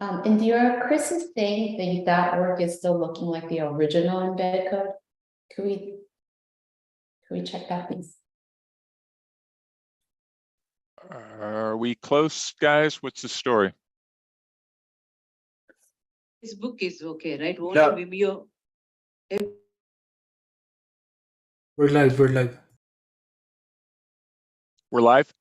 Indira, Chris is saying that work is still looking like the original embed code. Could we check that, please? Are we close, guys? What's the story? This book is okay, right? Only Yeah. Vimeo. We're live. We're live. We're live?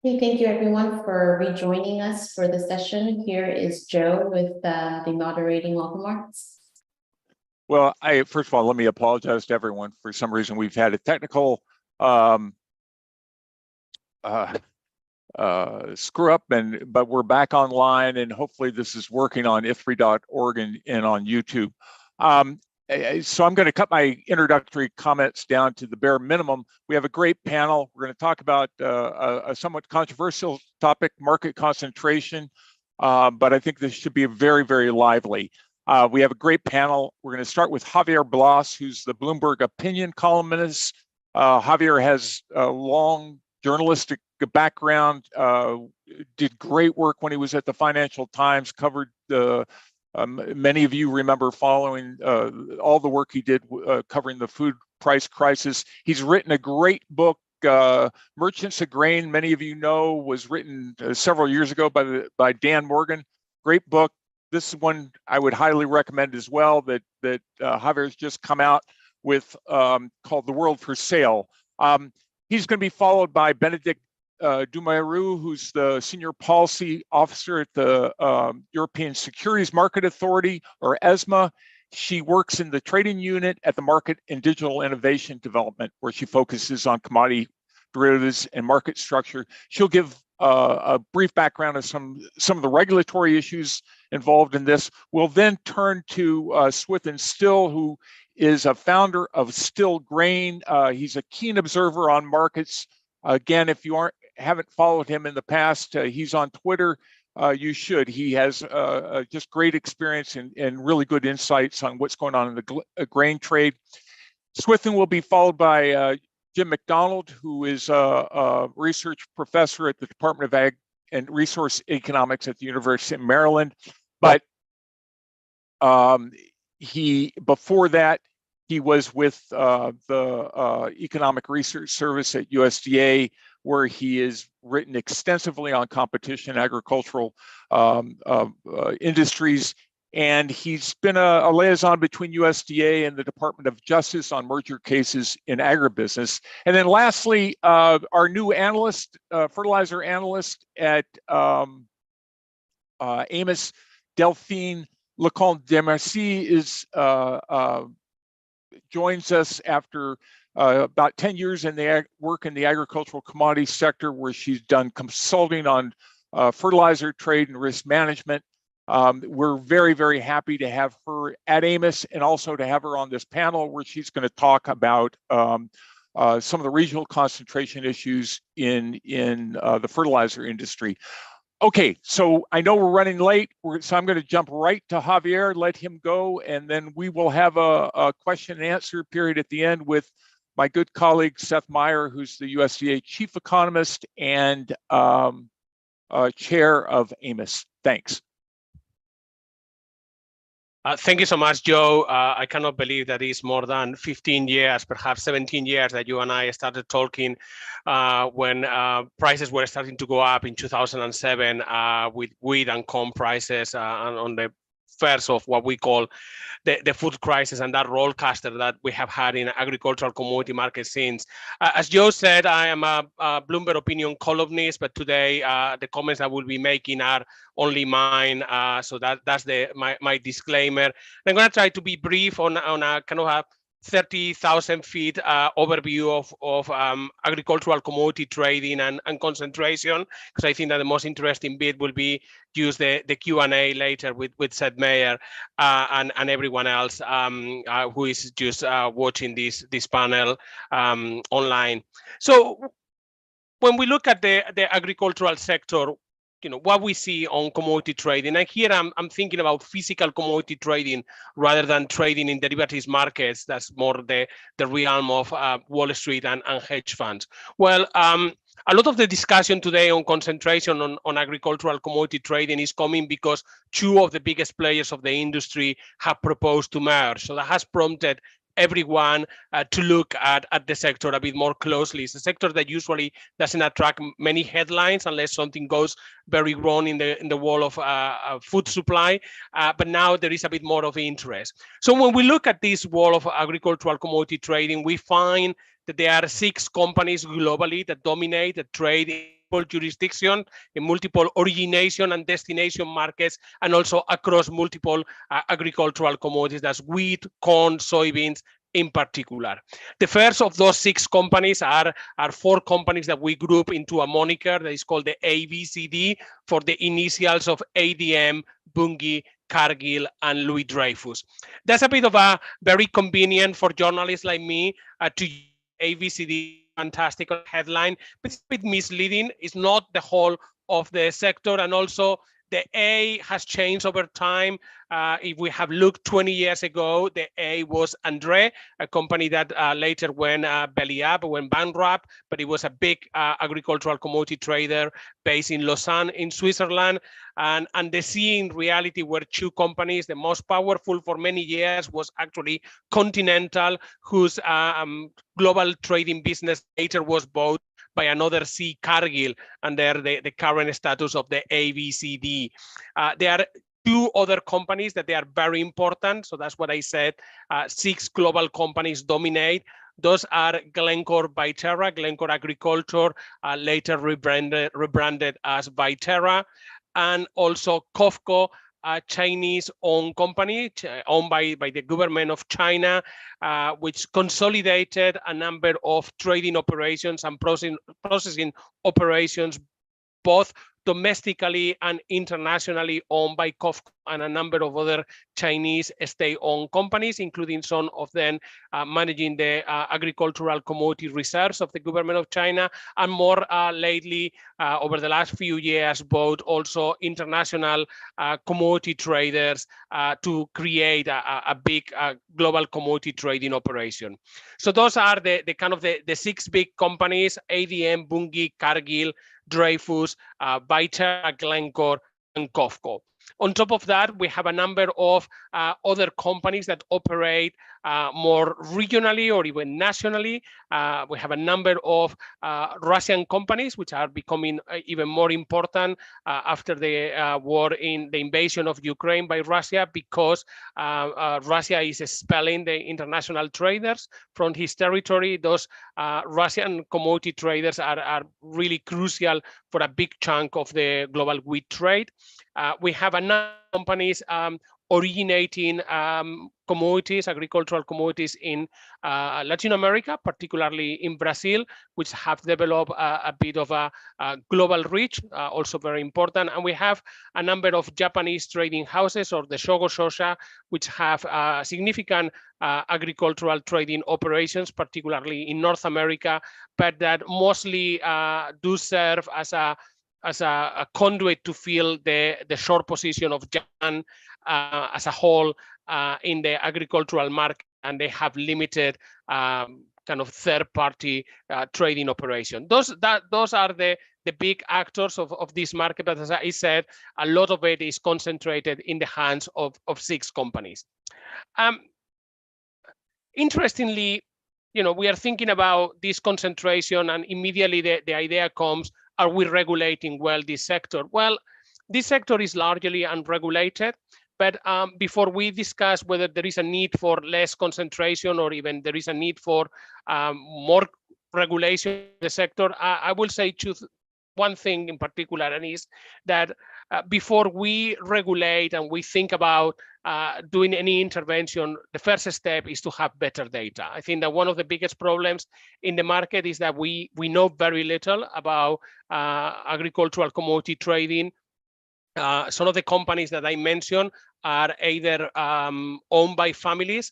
Okay, thank you everyone for rejoining us for the session. Here is Joe with the moderating welcome remarks. Well, first of all, let me apologize to everyone. For some reason, we've had a technical screw up, but we're back online, and hopefully this is working on IFPRI.org and on YouTube. So I'm going to cut my introductory comments down to the bare minimum. We have a great panel. We're going to talk about a somewhat controversial topic, market concentration, but I think this should be very, very lively. We have a great panel. We're going to start with Javier Blas, who's the Bloomberg opinion columnist. Javier has a long journalistic background, did great work when he was at the Financial Times, covered many of you remember following all the work he did covering the food price crisis. He's written a great book, Merchants of Grain, many of you know, was written several years ago by Dan Morgan. Great book. This one I would highly recommend as well that Javier's just come out with, called The World for Sale. He's going to be followed by Benedict Dumayrou, who's the Senior Policy Officer at the European Securities Market Authority, or ESMA. She works in the trading unit at the Market and Digital Innovation Development, where she focuses on commodity derivatives and market structure. She'll give a brief background of some of the regulatory issues involved in this. We'll then turn to Swithin Still, who is a founder of Still Grain. He's a keen observer on markets. Again, if you haven't followed him in the past, he's on Twitter. You should. He has just great experience and really good insights on what's going on in the grain trade. Swithin will be followed by Jim McDonald, who is a research professor at the Department of Ag and Resource Economics at the University of Maryland. But before that, he was with the Economic Research Service at USDA, where he has written extensively on competition, agricultural industries. And he's been a liaison between USDA and the Department of Justice on merger cases in agribusiness. And then lastly, our new analyst, fertilizer analyst at Amos, Delphine Lecomte-Demarcy joins us after about 10 years in the work in the agricultural commodity sector, where she's done consulting on fertilizer trade and risk management. We're very, very happy to have her at Amos, and also to have her on this panel where she's going to talk about some of the regional concentration issues in the fertilizer industry. Okay, so I know we're running late, so I'm going to jump right to Javier, let him go, and then we will have a question and answer period at the end with my good colleague Seth Meyer, who's the USDA chief economist and chair of Amos. Thanks. Thank you so much, Joe. I cannot believe that it's more than 15 years, perhaps 17 years, that you and I started talking when prices were starting to go up in 2007 with wheat and corn prices on the first of what we call the food crisis, and that roller coaster that we have had in agricultural commodity markets since. As Joe said, I am a Bloomberg opinion columnist, but today the comments I will be making are only mine, so that's my disclaimer. I'm going to try to be brief on a kind of a 30,000 feet overview of agricultural commodity trading and concentration, because I think that the most interesting bit will be use the Q&A later with Seth Meyer and everyone else who is just watching this panel online. So when we look at the agricultural sector, what we see on commodity trading. And here I'm thinking about physical commodity trading rather than trading in derivatives markets. That's more the realm of Wall Street and hedge funds. Well, a lot of the discussion today on concentration on agricultural commodity trading is coming because two of the biggest players of the industry have proposed to merge. So that has prompted everyone to look at the sector a bit more closely. It's a sector that usually doesn't attract many headlines unless something goes very wrong in the world of food supply, but now there is a bit more of interest. So when we look at this world of agricultural commodity trading, we find that there are 6 companies globally that dominate the trade in multiple jurisdiction, in multiple origination and destination markets, and also across multiple agricultural commodities. That's wheat, corn, soybeans in particular. The first of those 6 companies are 4 companies that we group into a moniker that is called the ABCD for the initials of ADM, Bunge, Cargill, and Louis Dreyfus. That's a bit of a very convenient for journalists like me to use ABCD. Fantastic headline, but it's a bit misleading. It's not the whole of the sector, and also the A has changed over time. If we have looked 20 years ago, the A was André, a company that later went belly up, went bankrupt, but it was a big agricultural commodity trader based in Lausanne in Switzerland. And the C in reality were 2 companies. The most powerful for many years was actually Continental, whose global trading business later was bought by another C, Cargill, under the current status of the ABCD. There are 2 other companies that they are very important. So that's what I said, 6 global companies dominate. Those are Glencore, Viterra, Glencore Agriculture, later rebranded as Viterra, and also COFCO, a Chinese-owned company owned by the government of China, which consolidated a number of trading operations and processing operations, both domestically and internationally, owned by COFCO and a number of other Chinese state-owned companies, including some of them managing the agricultural commodity reserves of the government of China, and more lately, over the last few years, both also international commodity traders to create a big global commodity trading operation. So those are the kind of the 6 big companies: ADM, Bunge, Cargill, Dreyfus, Viterra, Glencore, and COFCO. On top of that, we have a number of other companies that operate more regionally or even nationally. We have a number of Russian companies which are becoming even more important after the war in the invasion of Ukraine by Russia, because Russia is expelling the international traders from his territory. Those Russian commodity traders are really crucial for a big chunk of the global wheat trade. We have a number of companies originating commodities, agricultural commodities in Latin America, particularly in Brazil, which have developed a bit of a global reach, also very important. And we have a number of Japanese trading houses, or the Shogo Shosha, which have significant agricultural trading operations, particularly in North America, but that mostly do serve as a conduit to fill the short position of Japan as a whole in the agricultural market, and they have limited kind of third-party trading operation. Those are the big actors of this market, but as I said, a lot of it is concentrated in the hands of 6 companies. Interestingly, we are thinking about this concentration, and immediately the idea comes, are we regulating well this sector? Well, this sector is largely unregulated, but before we discuss whether there is a need for less concentration or even there is a need for more regulation in the sector, I will say one thing in particular, and is that before we regulate and we think about doing any intervention, the first step is to have better data. I think that one of the biggest problems in the market is that we know very little about agricultural commodity trading. Some of the companies that I mentioned are either owned by families,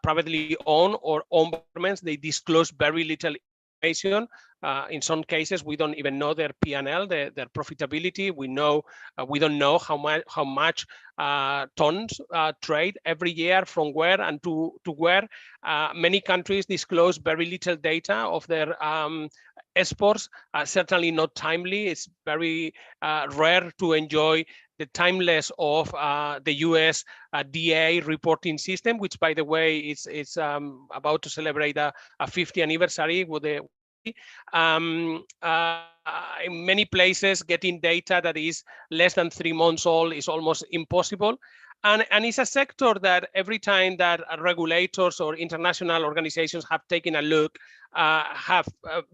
privately owned, or owned by governments. They disclose very little information. In some cases, we don't even know their P&L, their profitability. We don't know how much tons trade every year from where and to where. Many countries disclose very little data of their exports, certainly not timely. It's very rare to enjoy the timeless of the US DA reporting system, which, by the way, it's about to celebrate a 50th anniversary with the in many places, getting data that is less than 3 months old is almost impossible. And it's a sector that every time that regulators or international organizations have taken a look, have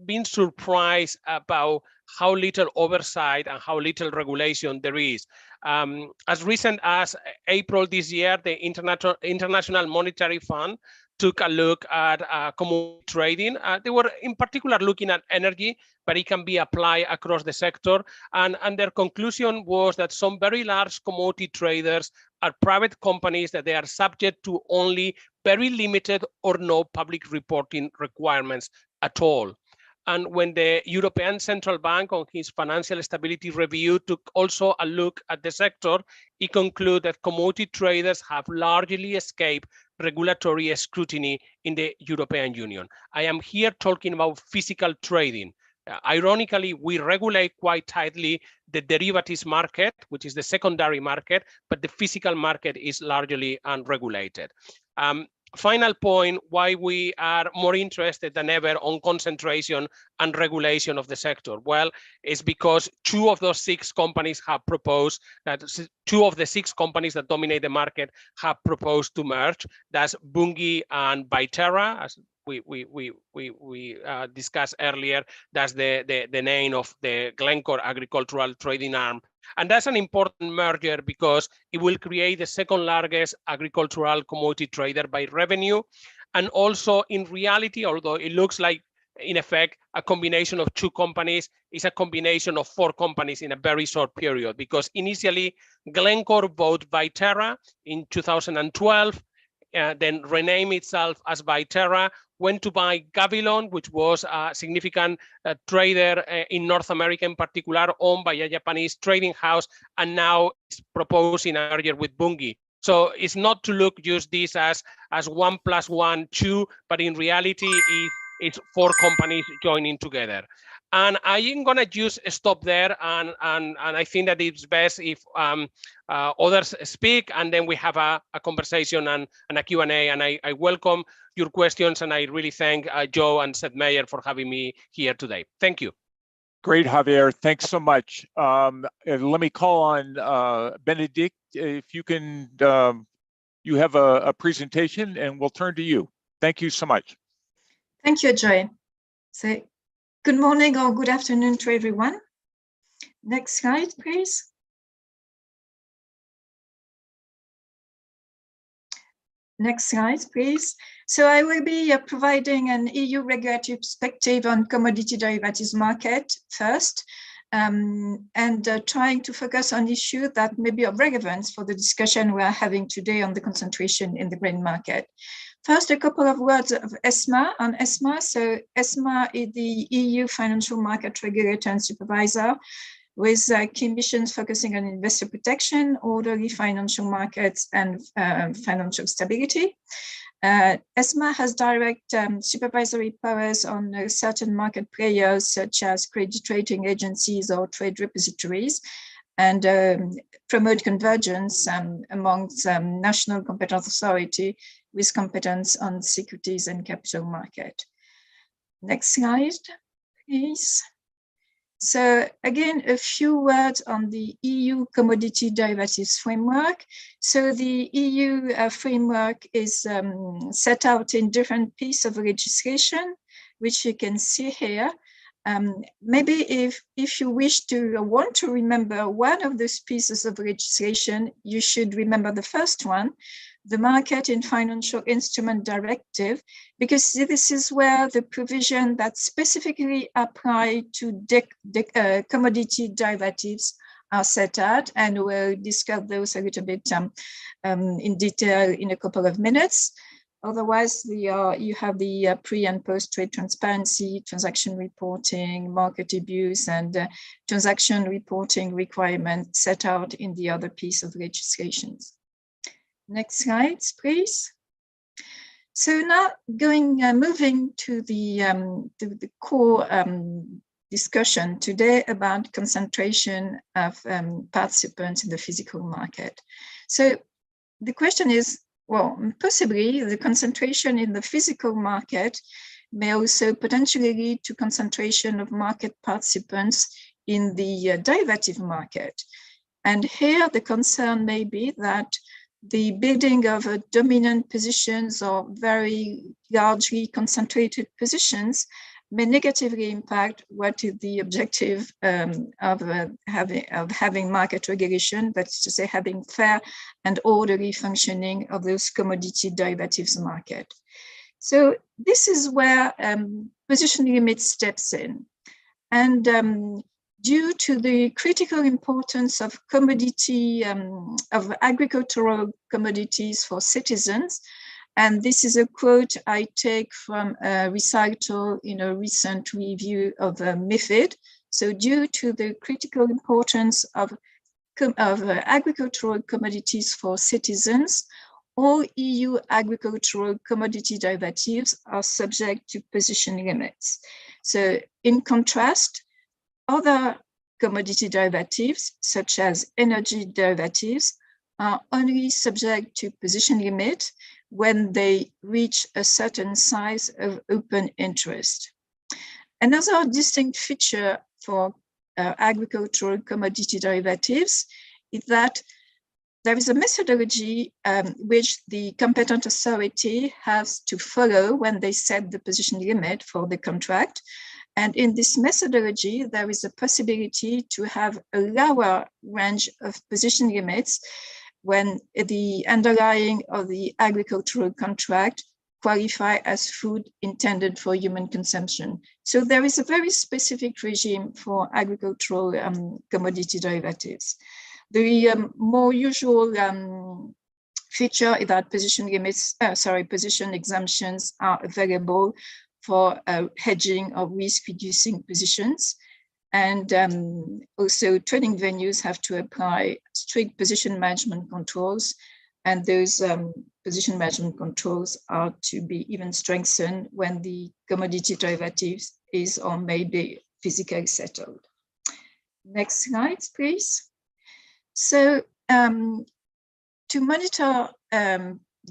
been surprised about how little oversight and how little regulation there is. As recent as April this year, the International Monetary Fund took a look at commodity trading. They were in particular looking at energy, but it can be applied across the sector. And their conclusion was that some very large commodity traders are private companies, that they are subject to only very limited or no public reporting requirements at all. And when the European Central Bank, on his financial stability review, took also a look at the sector, he concluded that commodity traders have largely escaped regulatory scrutiny in the European Union. I am here talking about physical trading. Ironically, we regulate quite tightly the derivatives market, which is the secondary market, but the physical market is largely unregulated. Final point, why we are more interested than ever on concentration and regulation of the sector. Well, it's because 2 of those 6 companies have proposed that 2 of the 6 companies that dominate the market have proposed to merge. That's Bunge and Viterra, as we discussed earlier. That's the name of the Glencore agricultural trading arm. And that's an important merger because it will create the 2nd largest agricultural commodity trader by revenue. And also in reality, although it looks like in effect a combination of 2 companies, is a combination of 4 companies in a very short period, because initially Glencore bought Viterra in 2012, then renamed itself as Viterra, went to buy Gavilon, which was a significant trader in North America in particular, owned by a Japanese trading house, and now is proposing a merger with Bunge. So it's not to look just this as 1 + 1, 2, but in reality it's 4 companies joining together. And I am gonna just stop there, and I think that it's best if others speak, and then we have a conversation and a Q&A, and I welcome your questions, and I really thank Joe and Seth Meyer for having me here today. Thank you. Great, Javier. Thanks so much. Let me call on Benedict. If you can, you have a presentation, and we'll turn to you. Thank you so much. Thank you, Joy. So, good morning or good afternoon to everyone. Next slide, please. Next slide, please. So I will be providing an EU regulatory perspective on commodity derivatives market first, and trying to focus on issues that may be of relevance for the discussion we are having today on the concentration in the grain market. First, a couple of words of ESMA on ESMA. So ESMA is the EU financial market regulator and supervisor, with key missions focusing on investor protection, orderly financial markets, and financial stability. ESMA has direct supervisory powers on certain market players, such as credit rating agencies or trade repositories, and promote convergence amongst national competent authority with competence on securities and capital market. Next slide, please. So again, a few words on the EU commodity derivatives framework. So the EU framework is set out in different pieces of legislation, which you can see here. Maybe if you wish to want to remember one of those pieces of legislation, you should remember the first one, the Market in Financial Instrument Directive, because this is where the provision that specifically apply to commodity derivatives are set out, and we'll discuss those a little bit in detail in a couple of minutes. Otherwise, you have the pre and post-trade transparency, transaction reporting, market abuse, and transaction reporting requirements set out in the other piece of legislations. Next slides, please. So now moving to the core discussion today about concentration of participants in the physical market. So the question is, well, possibly the concentration in the physical market may also potentially lead to concentration of market participants in the derivative market. And here the concern may be that the building of dominant positions or very largely concentrated positions may negatively impact what is the objective of having market regulation, that's to say having fair and orderly functioning of those commodity derivatives market. So this is where position limit steps in. And due to the critical importance of of agricultural commodities for citizens, and this is a quote I take from Recital in a recent review of MiFID. So due to the critical importance of agricultural commodities for citizens, all EU agricultural commodity derivatives are subject to position limits. So in contrast, other commodity derivatives, such as energy derivatives, are only subject to position limit when they reach a certain size of open interest. Another distinct feature for agricultural commodity derivatives is that there is a methodology which the competent authority has to follow when they set the position limit for the contract. And in this methodology, there is a possibility to have a lower range of position limits when the underlying of the agricultural contract qualify as food intended for human consumption. So there is a very specific regime for agricultural commodity derivatives. The more usual feature is that position limits, position exemptions are available for hedging or risk reducing positions. And also trading venues have to apply strict position management controls, and those position management controls are to be even strengthened when the commodity derivatives is or may be physically settled. Next slide, please. So to monitor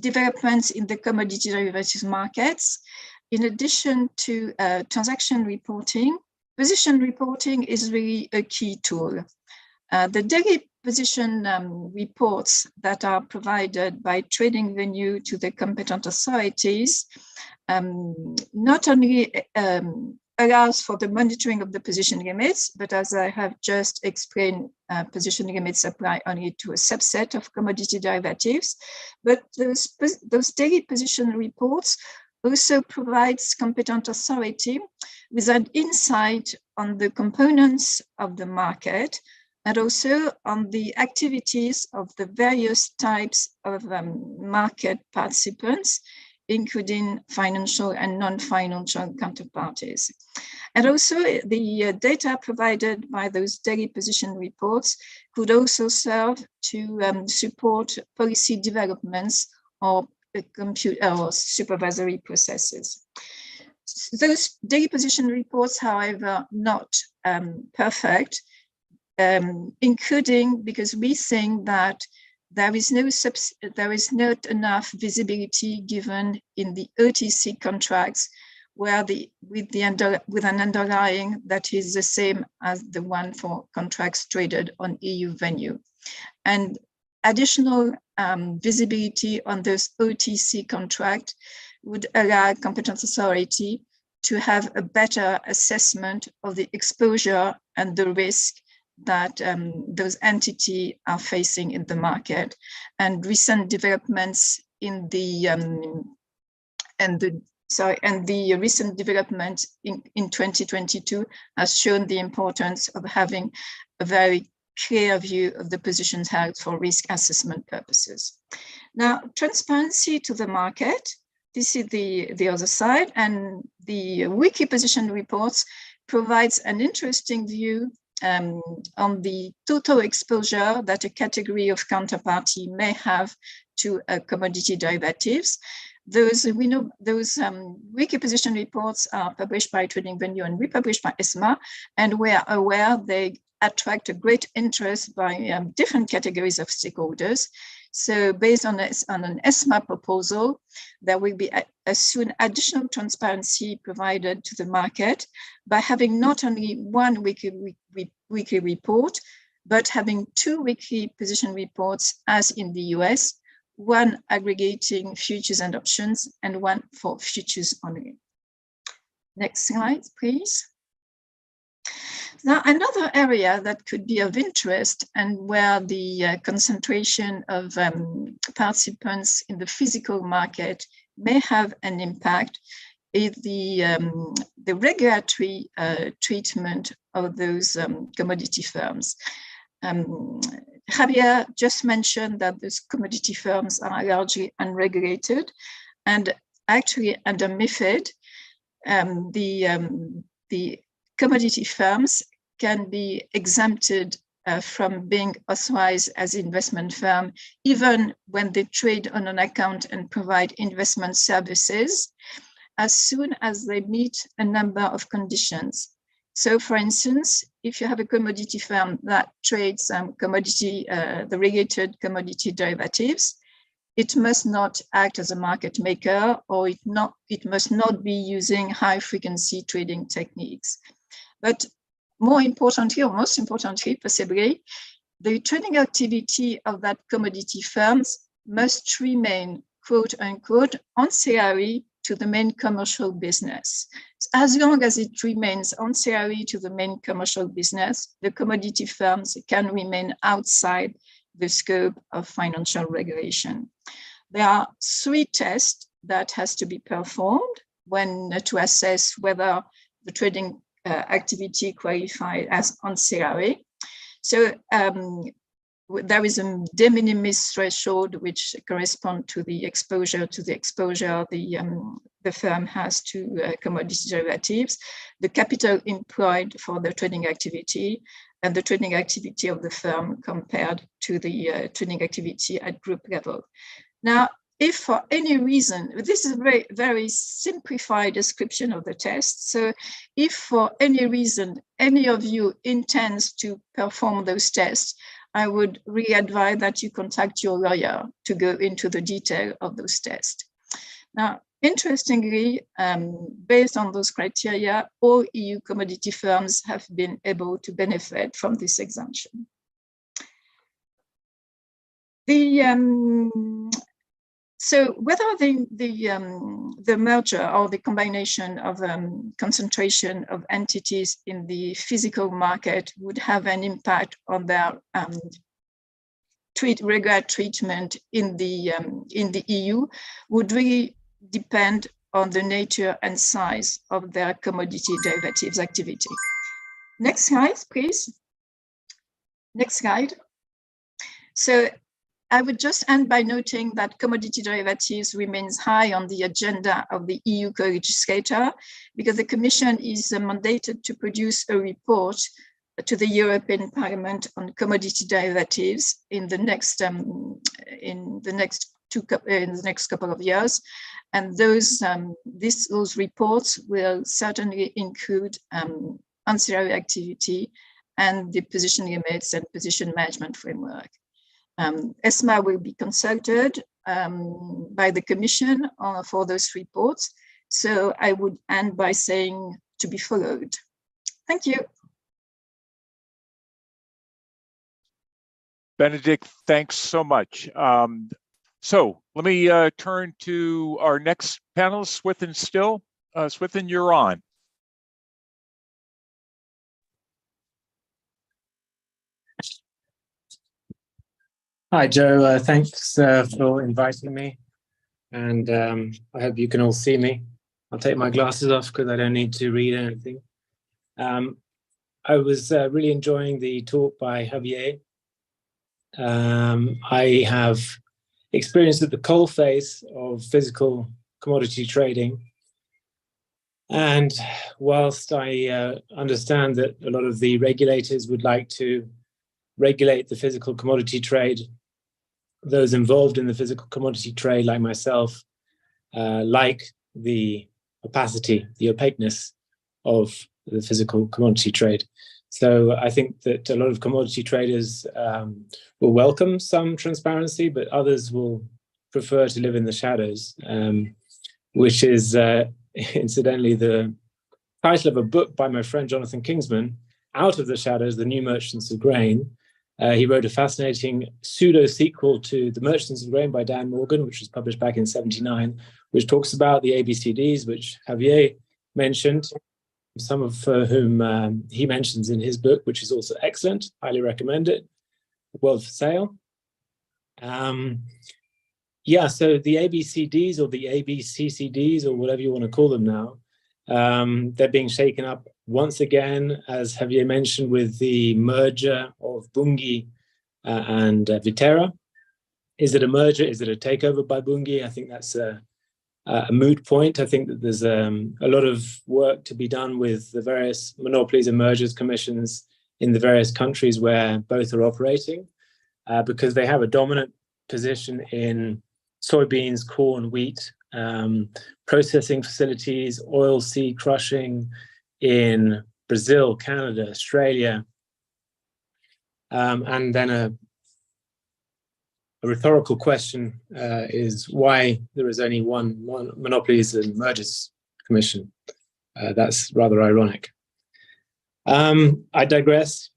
developments in the commodity derivatives markets, in addition to transaction reporting, position reporting is really a key tool. The daily position reports that are provided by trading venue to the competent authorities not only allows for the monitoring of the position limits, but as I have just explained, position limits apply only to a subset of commodity derivatives. But those daily position reports also provides competent authority with an insight on the components of the market and also on the activities of the various types of market participants, including financial and non-financial counterparties. And also the data provided by those daily position reports could also serve to support policy developments or supervisory processes. Those daily position reports, however, not perfect, including because we think that there is not enough visibility given in the OTC contracts where with an underlying that is the same as the one for contracts traded on EU venue. And additional visibility on those OTC contracts would allow competent authority to have a better assessment of the exposure and the risk that those entities are facing in the market. And recent developments in the recent development in 2022 has shown the importance of having a very clear view of the positions held for risk assessment purposes. Now, transparency to the market This is the other side, and the wiki position reports provides an interesting view on the total exposure that a category of counterparty may have to commodity derivatives. Those wiki position reports are published by Trading Venue and republished by ESMA, and we are aware they attract a great interest by different categories of stakeholders. So based on an ESMA proposal, there will be a soon additional transparency provided to the market by having not only one weekly report, but having 2 weekly position reports as in the US, one aggregating futures and options and one for futures only. Next slide, please. Now, another area that could be of interest and where the concentration of participants in the physical market may have an impact is the regulatory treatment of those commodity firms. Javier just mentioned that those commodity firms are largely unregulated, and actually under MiFID, the commodity firms can be exempted from being authorized as investment firm, even when they trade on an account and provide investment services, as soon as they meet a number of conditions. So for instance, if you have a commodity firm that trades the regulated commodity derivatives, it must not act as a market maker, or it must not be using high frequency trading techniques. But more importantly, or most importantly, possibly, the trading activity of that commodity firms must remain, quote unquote, ancillary to the main commercial business. As long as it remains ancillary to the main commercial business, the commodity firms can remain outside the scope of financial regulation. There are 3 tests that has to be performed when to assess whether the trading activity qualified as ancillary. So there is a de minimis threshold which corresponds to the exposure the firm has to commodity derivatives, the capital employed for the trading activity, and the trading activity of the firm compared to the trading activity at group level. Now, if for any reason, this is a very, very simplified description of the test. So if for any reason, any of you intends to perform those tests, I would really advise that you contact your lawyer to go into the detail of those tests. Now, interestingly, based on those criteria, all EU commodity firms have been able to benefit from this exemption. So whether the merger or the combination of concentration of entities in the physical market would have an impact on their regular treatment in the EU would really depend on the nature and size of their commodity derivatives activity. Next slide, please. Next slide. So I would just end by noting that commodity derivatives remains high on the agenda of the EU co-legislator because the Commission is mandated to produce a report to the European Parliament on commodity derivatives in the next couple of years, and those reports will certainly include ancillary activity and the position limits and position management framework. ESMA will be consulted by the Commission for those reports. So I would end by saying to be followed. Thank you. Benedict, thanks so much. So let me turn to our next panelist, Swithin Still. Swithin, you're on. Hi, Joe. Thanks for inviting me. And I hope you can all see me. I'll take my glasses off because I don't need to read anything. I was really enjoying the talk by Javier. I have experience at the coalface of physical commodity trading. And whilst I understand that a lot of the regulators would like to regulate the physical commodity trade, those involved in the physical commodity trade, like myself, like the opacity, the opaqueness of the physical commodity trade. So I think that a lot of commodity traders will welcome some transparency, but others will prefer to live in the shadows, which is incidentally the title of a book by my friend Jonathan Kingsman, Out of the Shadows, The New Merchants of Grain. He wrote a fascinating pseudo-sequel to The Merchants of Grain by Dan Morgan, which was published back in '79, which talks about the ABCDs, which Javier mentioned, some of whom he mentions in his book, which is also excellent. Highly recommend it. World for Sale. Yeah, so the ABCDs or the ABCCDs or whatever you want to call them now, they're being shaken up once again, as Javier mentioned, with the merger of Bunge and Viterra. Is it a merger? Is it a takeover by Bunge? I think that's a moot point. I think that there's a lot of work to be done with the various monopolies and mergers commissions in the various countries where both are operating, because they have a dominant position in soybeans, corn, wheat, processing facilities, oil seed crushing in Brazil, Canada, Australia. And then a rhetorical question is why there is only one Monopolies and Mergers Commission. That's rather ironic. I digress.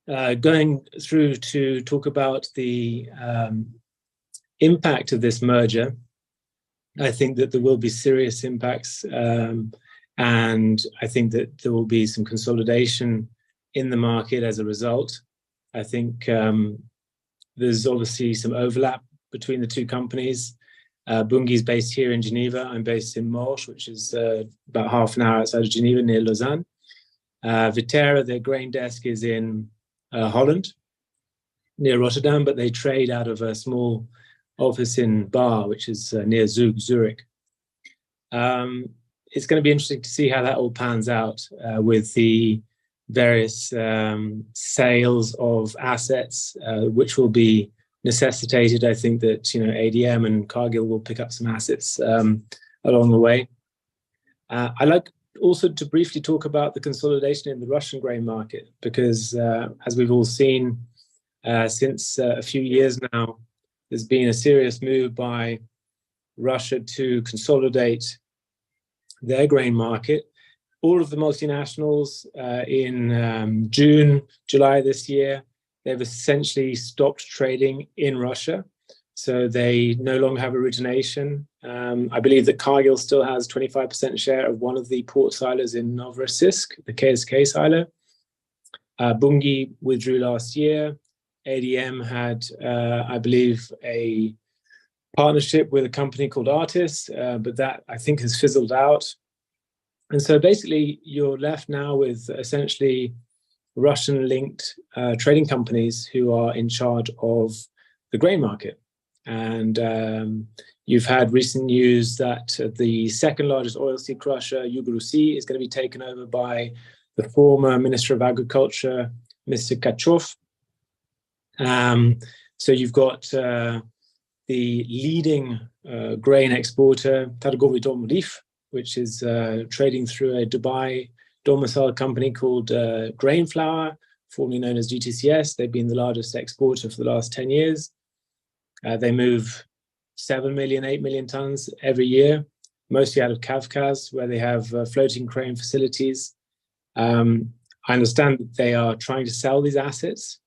Going through to talk about the impact of this merger, I think that there will be serious impacts, and I think that there will be some consolidation in the market as a result. I think there's obviously some overlap between the two companies. Bunge is based here in Geneva. I'm based in Morges, which is about half an hour outside of Geneva, near Lausanne. Viterra, their grain desk is in Holland, near Rotterdam, but they trade out of a small office in Bar, which is near Zurich. It's going to be interesting to see how that all pans out with the various sales of assets, which will be necessitated. I think that ADM and Cargill will pick up some assets along the way. I like also to briefly talk about the consolidation in the Russian grain market, because as we've all seen since a few years now, there's been a serious move by Russia to consolidate their grain market. All of the multinationals in June, July this year, they've essentially stopped trading in Russia. So they no longer have origination. I believe that Cargill still has 25% share of one of the port silos in Novorossiysk, the KSK silo. Bunge withdrew last year. ADM had, I believe, a partnership with a company called Artis, but that I think has fizzled out. And so basically you're left now with essentially Russian-linked trading companies who are in charge of the grain market. And you've had recent news that the second largest oilseed crusher, Yugor-U is going to be taken over by the former Minister of Agriculture, Mr. Kachov. So you've got the leading grain exporter, Targovy Dom RIF, which is trading through a Dubai domiciled company called Grain Flour, formerly known as GTCS. They've been the largest exporter for the last 10 years. They move 7 million, 8 million tons every year, mostly out of Kavkaz, where they have floating crane facilities. I understand that they are trying to sell these assets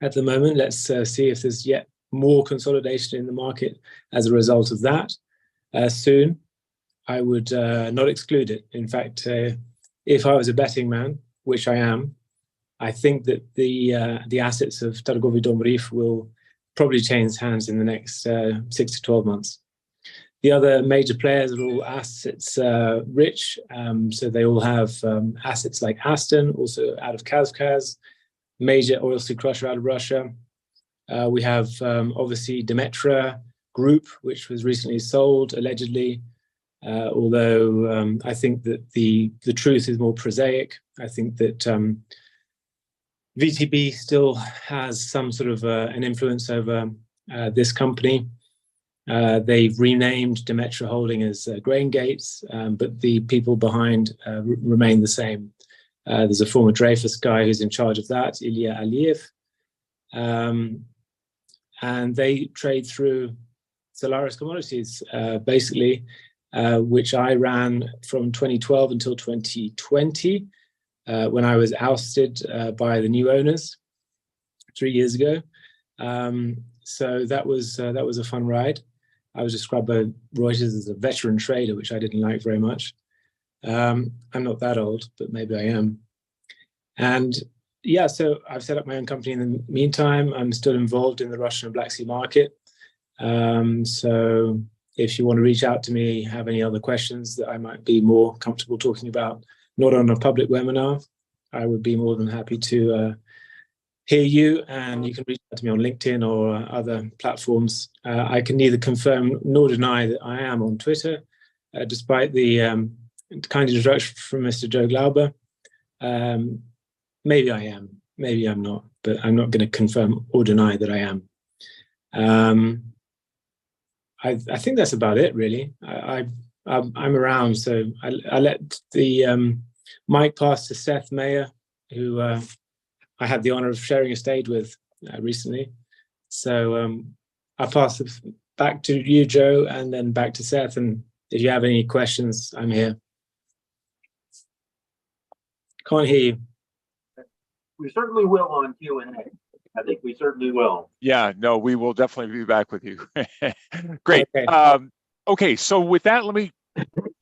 at the moment. Let's see if there's yet more consolidation in the market as a result of that soon. I would not exclude it. In fact, if I was a betting man, which I am, I think that the assets of Targovy Dom RIF will probably change hands in the next 6 to 12 months. The other major players are all assets rich, so they all have assets like Aston, also out of Kavkaz, major oilseed crusher out of Russia. We have obviously Demetra, group, which was recently sold, allegedly. Although I think that the truth is more prosaic. I think that VTB still has some sort of an influence over this company. They've renamed Demetra Holding as Grain Gates, but the people behind remain the same. There's a former Dreyfus guy who's in charge of that, Ilya Aliyev. And they trade through Solaris Commodities, basically, which I ran from 2012 until 2020, when I was ousted by the new owners 3 years ago. So that was a fun ride. I was described by Reuters as a veteran trader, which I didn't like very much. I'm not that old, but maybe I am. And yeah, so I've set up my own company in the meantime. I'm still involved in the Russian and Black Sea market. So if you want to reach out to me, have any other questions that I might be more comfortable talking about, not on a public webinar, I would be more than happy to hear you, and you can reach out to me on LinkedIn or other platforms. I can neither confirm nor deny that I am on Twitter, despite the kind introduction from Mr. Joe Glauber. Maybe I am, maybe I'm not, but I'm not going to confirm or deny that I am. I think that's about it, really. I'm around, so I let the mic pass to Seth Mayer, who I had the honor of sharing a stage with recently. So I'll pass it back to you, Joe, and then back to Seth. And if you have any questions, I'm here. Can't hear you. We certainly will on Q&A. I think we certainly will. Yeah, no, we will definitely be back with you. Great. Okay. Okay, so with that, let me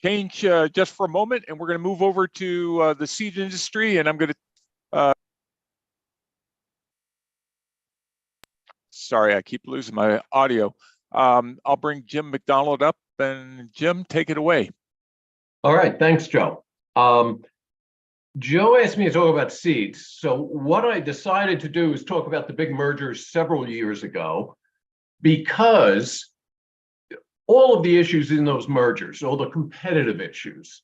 change just for a moment, and we're going to move over to the seed industry, and I'm going to sorry, I keep losing my audio. I'll bring Jim McDonald up, and Jim, take it away. All right, thanks, Joe. Joe asked me to talk about seeds. So what I decided to do is talk about the big mergers several years ago, because all of the issues in those mergers, all the competitive issues,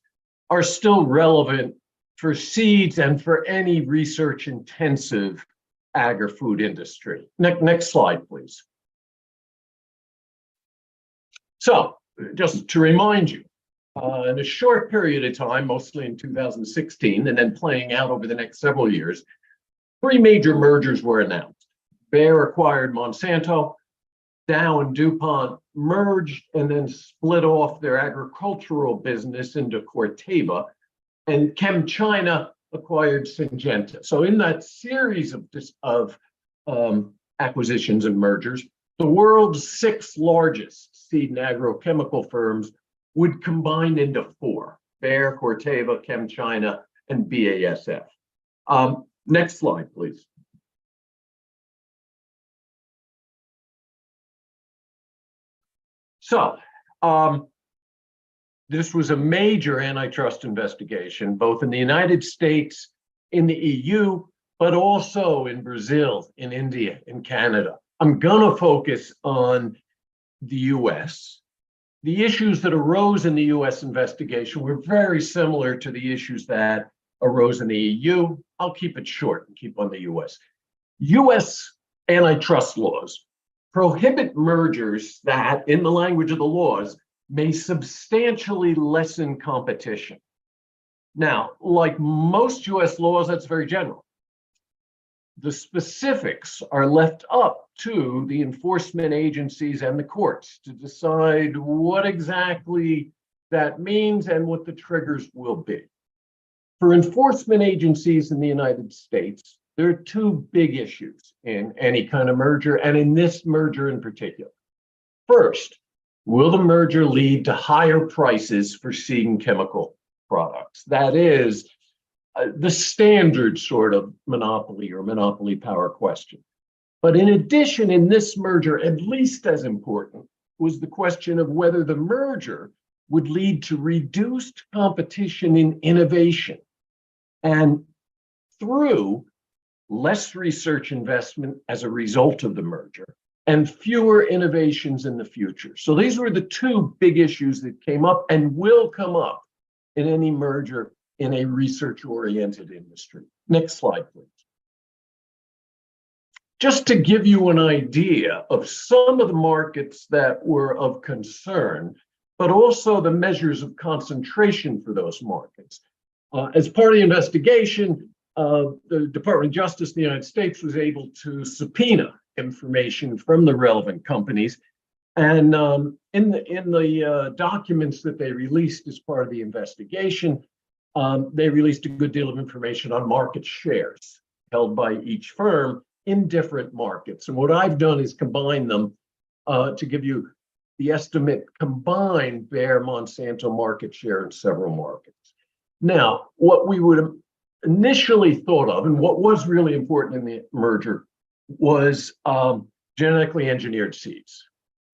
are still relevant for seeds and for any research-intensive agri-food industry. Next slide, please. So just to remind you, in a short period of time, mostly in 2016, and then playing out over the next several years, 3 major mergers were announced. Bayer acquired Monsanto, Dow and DuPont merged and then split off their agricultural business into Corteva, and ChemChina acquired Syngenta. So in that series of acquisitions and mergers, the world's 6 largest seed and agrochemical firms would combine into 4: Bayer, Corteva, ChemChina, and BASF. Next slide, please. So this was a major antitrust investigation, both in the United States, in the EU, but also in Brazil, in India, in Canada. I'm going to focus on the US. The issues that arose in the US investigation were very similar to the issues that arose in the EU. I'll keep it short and keep on the US. US antitrust laws prohibit mergers that, in the language of the laws, may substantially lessen competition. Now, like most US laws, that's very general. The specifics are left up to the enforcement agencies and the courts to decide what exactly that means and what the triggers will be. For enforcement agencies in the United States, there are 2 big issues in any kind of merger, and in this merger in particular. First, will the merger lead to higher prices for seed and chemical products? That is the standard sort of monopoly or monopoly power question. But in addition, in this merger, at least as important, was the question of whether the merger would lead to reduced competition in innovation, and through less research investment as a result of the merger, and fewer innovations in the future. So these were the two big issues that came up and will come up in any merger in a research-oriented industry. Next slide, please. Just to give you an idea of some of the markets that were of concern, but also the measures of concentration for those markets. As part of the investigation, the Department of Justice in the United States was able to subpoena information from the relevant companies. And in the documents that they released as part of the investigation, they released a good deal of information on market shares held by each firm in different markets. And what I've done is combine them to give you the estimate combined Bayer Monsanto market share in several markets. Now, what we would have initially thought of, and what was really important in the merger, was genetically engineered seeds,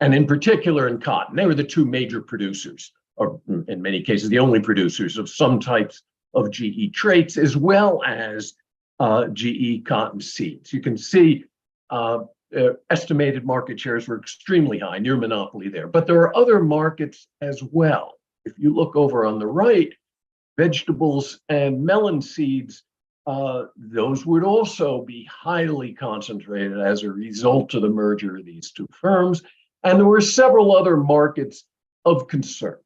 and in particular in cotton. They were the two major producers, or in many cases, the only producers of some types of GE traits, as well as GE cotton seeds. You can see estimated market shares were extremely high, near monopoly there. But there are other markets as well. If you look over on the right, vegetables and melon seeds, those would also be highly concentrated as a result of the merger of these two firms. And there were several other markets of concern.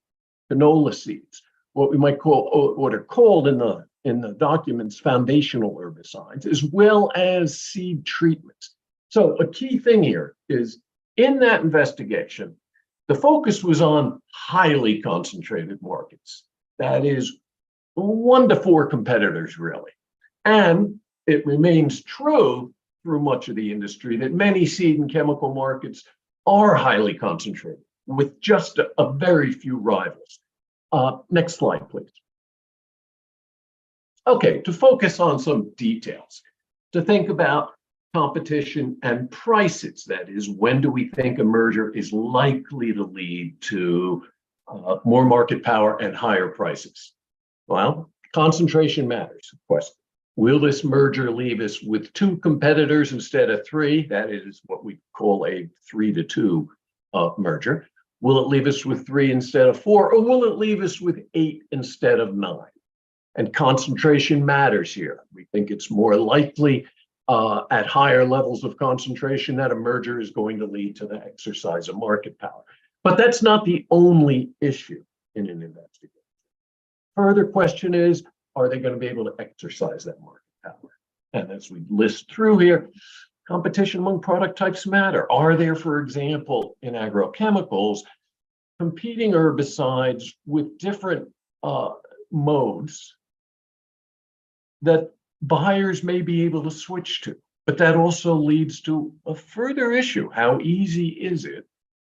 Canola seeds, what we might call, what are called in the documents, foundational herbicides, as well as seed treatments. So a key thing here is in that investigation, the focus was on highly concentrated markets. That is 1 to 4 competitors, really. And it remains true through much of the industry that many seed and chemical markets are highly concentrated with just a very few rivals. Next slide, please. Okay, to focus on some details, to think about competition and prices. That is, when do we think a merger is likely to lead to more market power and higher prices? Well, concentration matters, of course. Will this merger leave us with 2 competitors instead of 3? That is what we call a 3 to 2 merger. Will it leave us with 3 instead of 4, or will it leave us with 8 instead of 9? And concentration matters here. We think it's more likely at higher levels of concentration that a merger is going to lead to the exercise of market power. But that's not the only issue in an investigation. Further question is, are they going to be able to exercise that market power? And as we list through here, competition among product types matter. Are there, for example, in agrochemicals, competing herbicides with different modes that buyers may be able to switch to? But that also leads to a further issue. How easy is it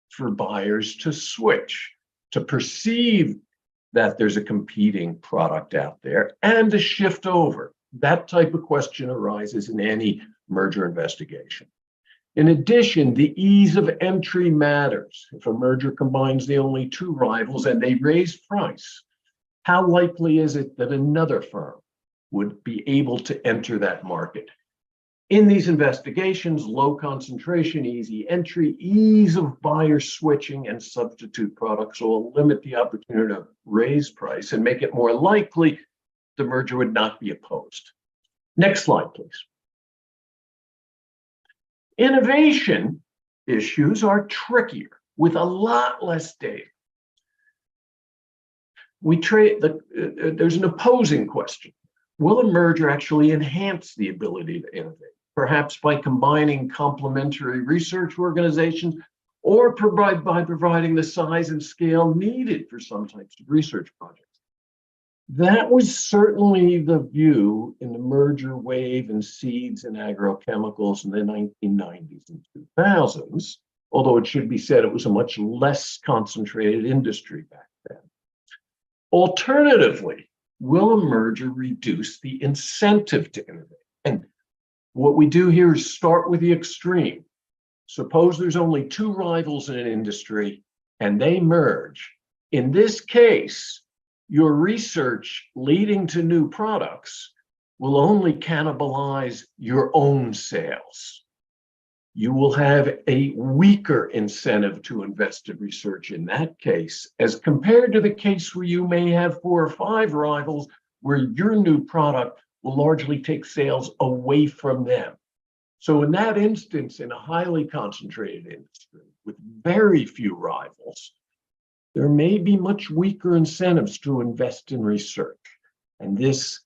for buyers to switch, to perceive that there's a competing product out there and to shift over? That type of question arises in any merger investigation. In addition, the ease of entry matters. If a merger combines the only 2 rivals and they raise price, how likely is it that another firm would be able to enter that market? In these investigations, low concentration, easy entry, ease of buyer switching and substitute products will limit the opportunity to raise price and make it more likely the merger would not be opposed. Next slide, please. Innovation issues are trickier with a lot less data. There's an opposing question. Will a merger actually enhance the ability to innovate? Perhaps by combining complementary research organizations, or by providing the size and scale needed for some types of research projects. That was certainly the view in the merger wave in seeds and agrochemicals in the 1990s and 2000s, although it should be said it was a much less concentrated industry back then. Alternatively, will a merger reduce the incentive to innovate? And what we do here is start with the extreme. Suppose there's only 2 rivals in an industry and they merge. In this case, your research leading to new products will only cannibalize your own sales. you will have a weaker incentive to invest in research in that case, as compared to the case where you may have 4 or 5 rivals, where your new product will largely take sales away from them. So in that instance, in a highly concentrated industry with very few rivals, there may be much weaker incentives to invest in research. And this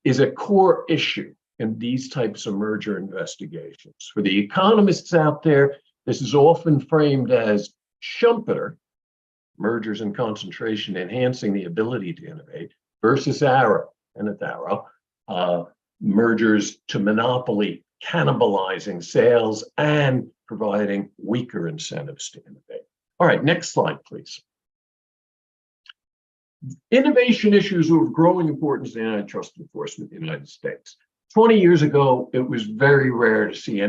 is a core issue in these types of merger investigations. For the economists out there, this is often framed as Schumpeter, mergers and concentration enhancing the ability to innovate, versus Arrow, Kenneth Arrow, mergers to monopoly, cannibalizing sales and providing weaker incentives to innovate. All right, next slide, please. Innovation issues are of growing importance in antitrust enforcement in the United States. 20 years ago, it was very rare to see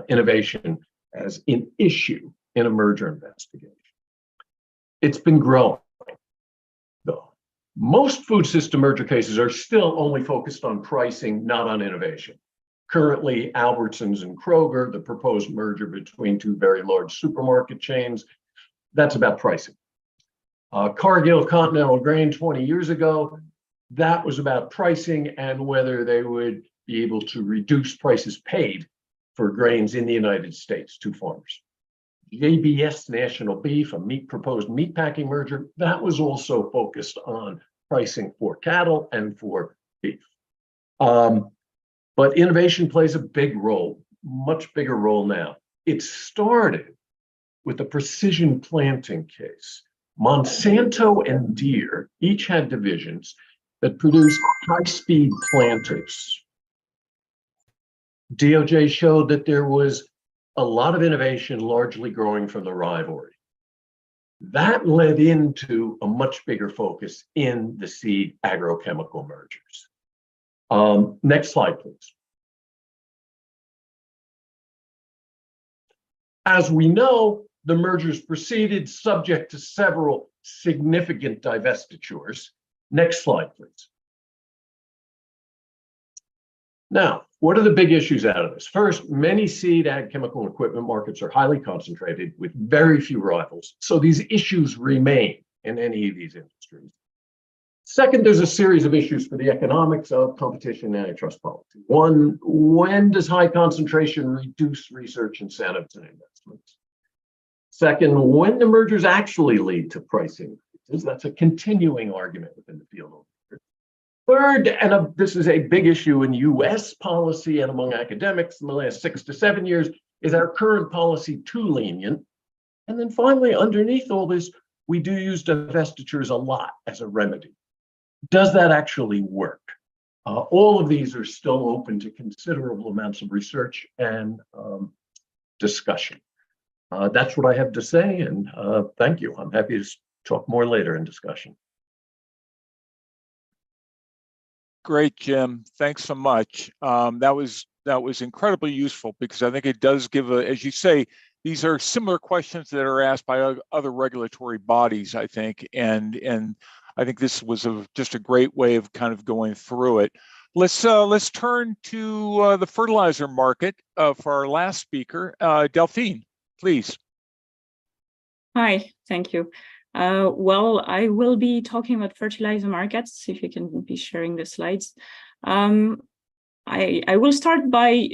innovation as an issue in a merger investigation. It's been growing, though. Most food system merger cases are still only focused on pricing, not on innovation. Currently, Albertsons and Kroger, the proposed merger between 2 very large supermarket chains, that's about pricing. Cargill Continental Grain 20 years ago, that was about pricing and whether they would be able to reduce prices paid for grains in the United States to farmers. JBS National Beef, a proposed meatpacking merger, that was also focused on pricing for cattle and for beef. But innovation plays a big role, much bigger role now. It started with the precision planting case. Monsanto and Deere each had divisions that produced high-speed planters. DOJ showed that there was a lot of innovation largely growing from the rivalry. That led into a much bigger focus in the seed agrochemical mergers. Next slide, please. As we know, the mergers proceeded subject to several significant divestitures. Next slide, please. Now, what are the big issues out of this? First, many seed ag chemical equipment markets are highly concentrated with very few rivals. So these issues remain in any of these industries. Second, there's a series of issues for the economics of competition and antitrust policy. One, when does high concentration reduce research incentives and investments? Second, when do mergers actually lead to price increases? That's a continuing argument within the field. Third, and this is a big issue in US policy and among academics in the last 6 to 7 years, is our current policy too lenient? And then finally, underneath all this, we do use divestitures a lot as a remedy. Does that actually work? All of these are still open to considerable amounts of research and discussion. That's what I have to say, and thank you. I'm happy to talk more later in discussion. Great, Jim. Thanks so much. That was incredibly useful because I think it does give as you say, these are similar questions that are asked by other regulatory bodies, I think, and I think this was just a great way of kind of going through it. Let's turn to the fertilizer market for our last speaker, Delphine, please. Hi, thank you. Well, I will be talking about fertilizer markets, if you can be sharing the slides. I will start by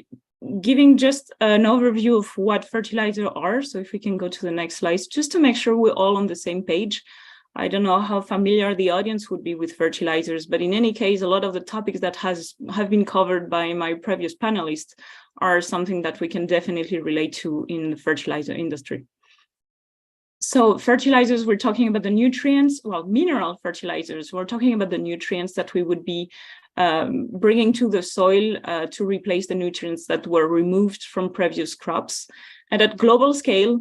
giving just an overview of what fertilizer are. So if we can go to the next slides, just to make sure we're all on the same page. I don't know how familiar the audience would be with fertilizers, but in any case, a lot of the topics that have been covered by my previous panelists are something that we can definitely relate to in the fertilizer industry. So fertilizers, we're talking about the nutrients, well, mineral fertilizers, we're talking about the nutrients that we would be bringing to the soil to replace the nutrients that were removed from previous crops. And at global scale,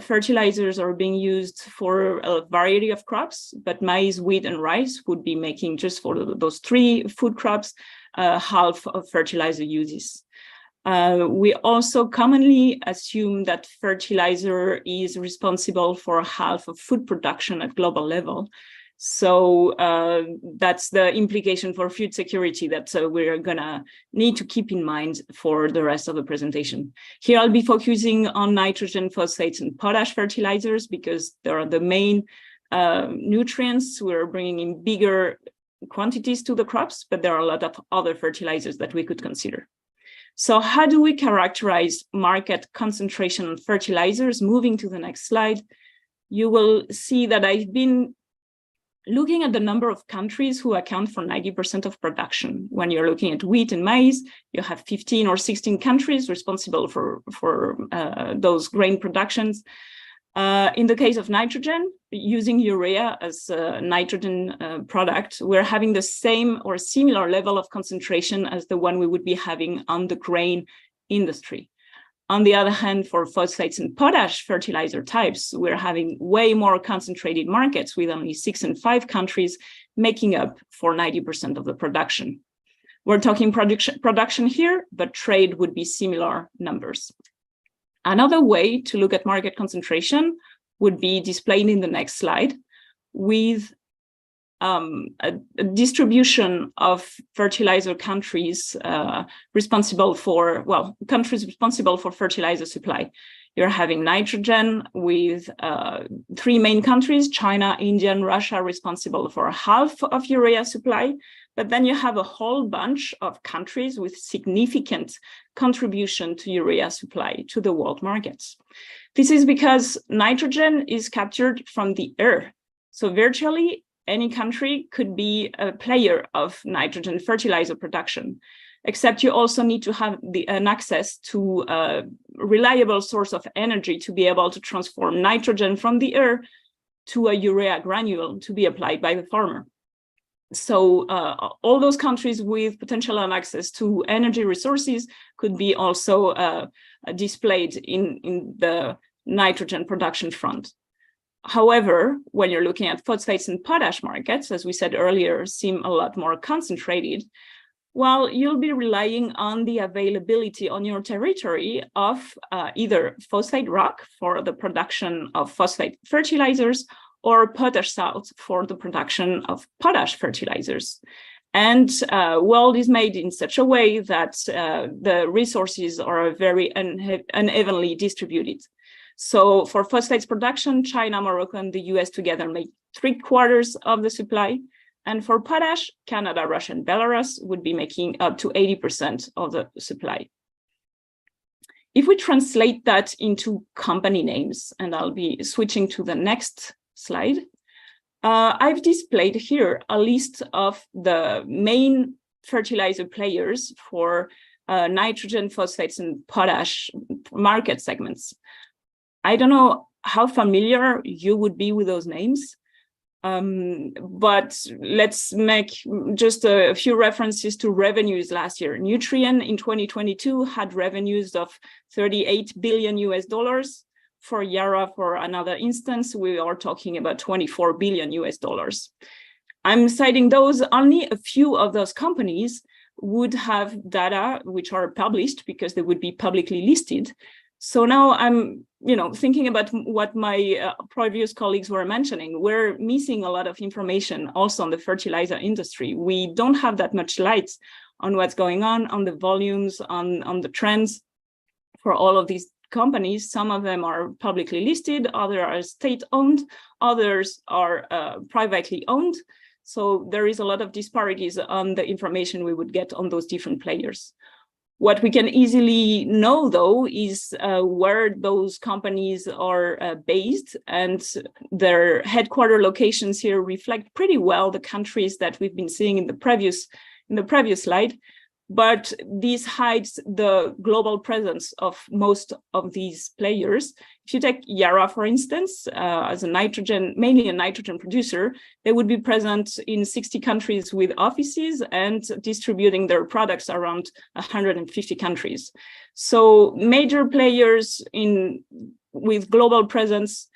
fertilizers are being used for a variety of crops, but maize, wheat, and rice would be making, just for those 3 food crops, half of fertilizer uses. We also commonly assume that fertilizer is responsible for half of food production at global level. So that's the implication for food security that we're gonna need to keep in mind for the rest of the presentation. Here I'll be focusing on nitrogen, phosphates, and potash fertilizers because they are the main nutrients. We're bringing in bigger quantities to the crops, but there are a lot of other fertilizers that we could consider. So how do we characterize market concentration on fertilizers? Moving to the next slide, you will see that I've been looking at the number of countries who account for 90% of production. When you're looking at wheat and maize, you have 15 or 16 countries responsible for those grain productions. In the case of nitrogen, using urea as a nitrogen product, we're having the same or similar level of concentration as the one we would be having on the grain industry. On the other hand, for phosphates and potash fertilizer types, we're having way more concentrated markets with only 6 and 5 countries making up for 90% of the production. We're talking production here, but trade would be similar numbers. Another way to look at market concentration would be displayed in the next slide with a distribution of fertilizer countries responsible for fertilizer supply. You're having nitrogen with 3 main countries, China, India, and Russia, responsible for half of urea supply. But then you have a whole bunch of countries with significant contribution to urea supply to the world markets. This is because nitrogen is captured from the air. So virtually any country could be a player of nitrogen fertilizer production, except you also need to have an access to a reliable source of energy to be able to transform nitrogen from the air to a urea granule to be applied by the farmer. So all those countries with potential and access to energy resources could be also displayed in the nitrogen production front. However, when you're looking at phosphates and potash markets, as we said earlier, seem a lot more concentrated, well, you'll be relying on the availability on your territory of either phosphate rock for the production of phosphate fertilizers or potash salt for the production of potash fertilizers. And world is made in such a way that the resources are very unevenly distributed. So for phosphates production, China, Morocco, and the US together make 3/4 of the supply. And for potash, Canada, Russia, and Belarus would be making up to 80% of the supply. If we translate that into company names, and I'll be switching to the next slide, I've displayed here a list of the main fertilizer players for nitrogen, phosphates, and potash market segments. I don't know how familiar you would be with those names, but let's make just a few references to revenues last year. Nutrien in 2022 had revenues of $38 billion US. For Yara, for another instance, we are talking about $24 billion US. I'm citing those. Only a few of those companies would have data which are published because they would be publicly listed. So now I'm, thinking about what my previous colleagues were mentioning. We're missing a lot of information also on the fertilizer industry. We don't have that much light on what's going on the volumes, on the trends for all of these companies. Some of them are publicly listed, others are state-owned, others are privately owned. So there is a lot of disparities on the information we would get on those different players. What we can easily know, though, is where those companies are based, and their headquarter locations here reflect pretty well the countries that we've been seeing in the previous slide. But this hides the global presence of most of these players. If you take Yara, for instance, as mainly a nitrogen producer, they would be present in 60 countries with offices and distributing their products around 150 countries. So major players with global presence,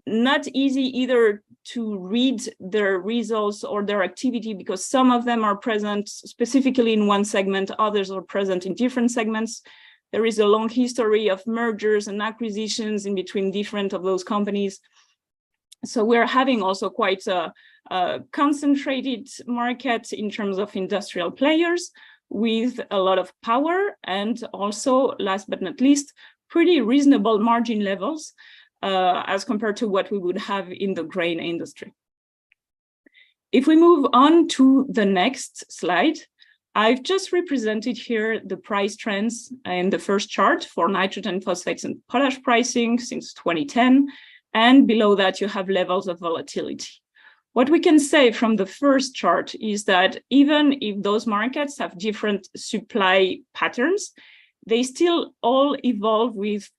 not easy either to read their results or their activity, because some of them are present specifically in one segment, others are present in different segments. There is a long history of mergers and acquisitions in between different of those companies. So we're having also quite a concentrated market in terms of industrial players with a lot of power, and also, last but not least, pretty reasonable margin levels as compared to what we would have in the grain industry. If we move on to the next slide, I've just represented here the price trends in the first chart for nitrogen, phosphates, and potash pricing since 2010. And below that, you have levels of volatility. What we can say from the first chart is that even if those markets have different supply patterns, they still all evolve with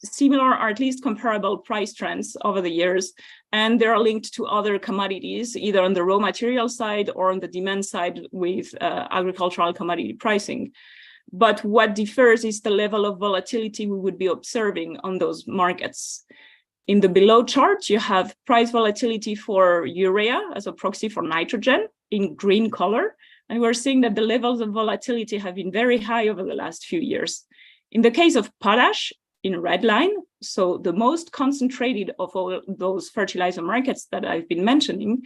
similar or at least comparable price trends over the years, and they are linked to other commodities, either on the raw material side or on the demand side with agricultural commodity pricing. But what differs is the level of volatility we would be observing on those markets. In the below chart, you have price volatility for urea as a proxy for nitrogen in green color, and we're seeing that the levels of volatility have been very high over the last few years. In the case of potash, in red line, so the most concentrated of all those fertilizer markets that I've been mentioning,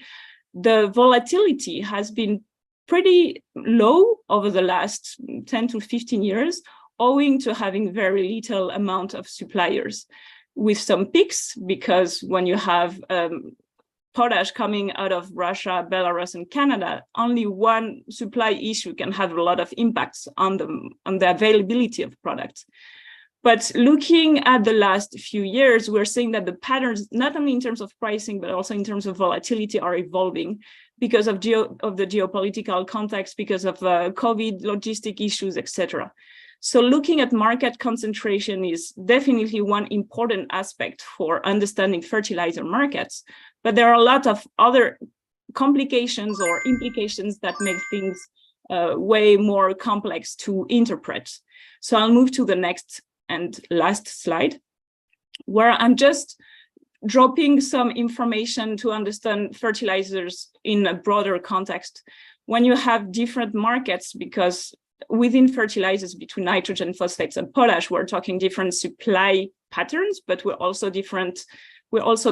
the volatility has been pretty low over the last 10 to 15 years, owing to having very little amount of suppliers, with some peaks, because when you have potash coming out of Russia, Belarus, and Canada, only one supply issue can have a lot of impacts on the availability of products. But looking at the last few years, we're seeing that the patterns, not only in terms of pricing, but also in terms of volatility, are evolving because of the geopolitical context, because of COVID, logistic issues, etc. So looking at market concentration is definitely one important aspect for understanding fertilizer markets. But there are a lot of other complications or implications that make things way more complex to interpret. So I'll move to the next and last slide, where I'm just dropping some information to understand fertilizers in a broader context. When you have different markets, because within fertilizers between nitrogen, phosphates, and potash, we're talking different supply patterns, but we're also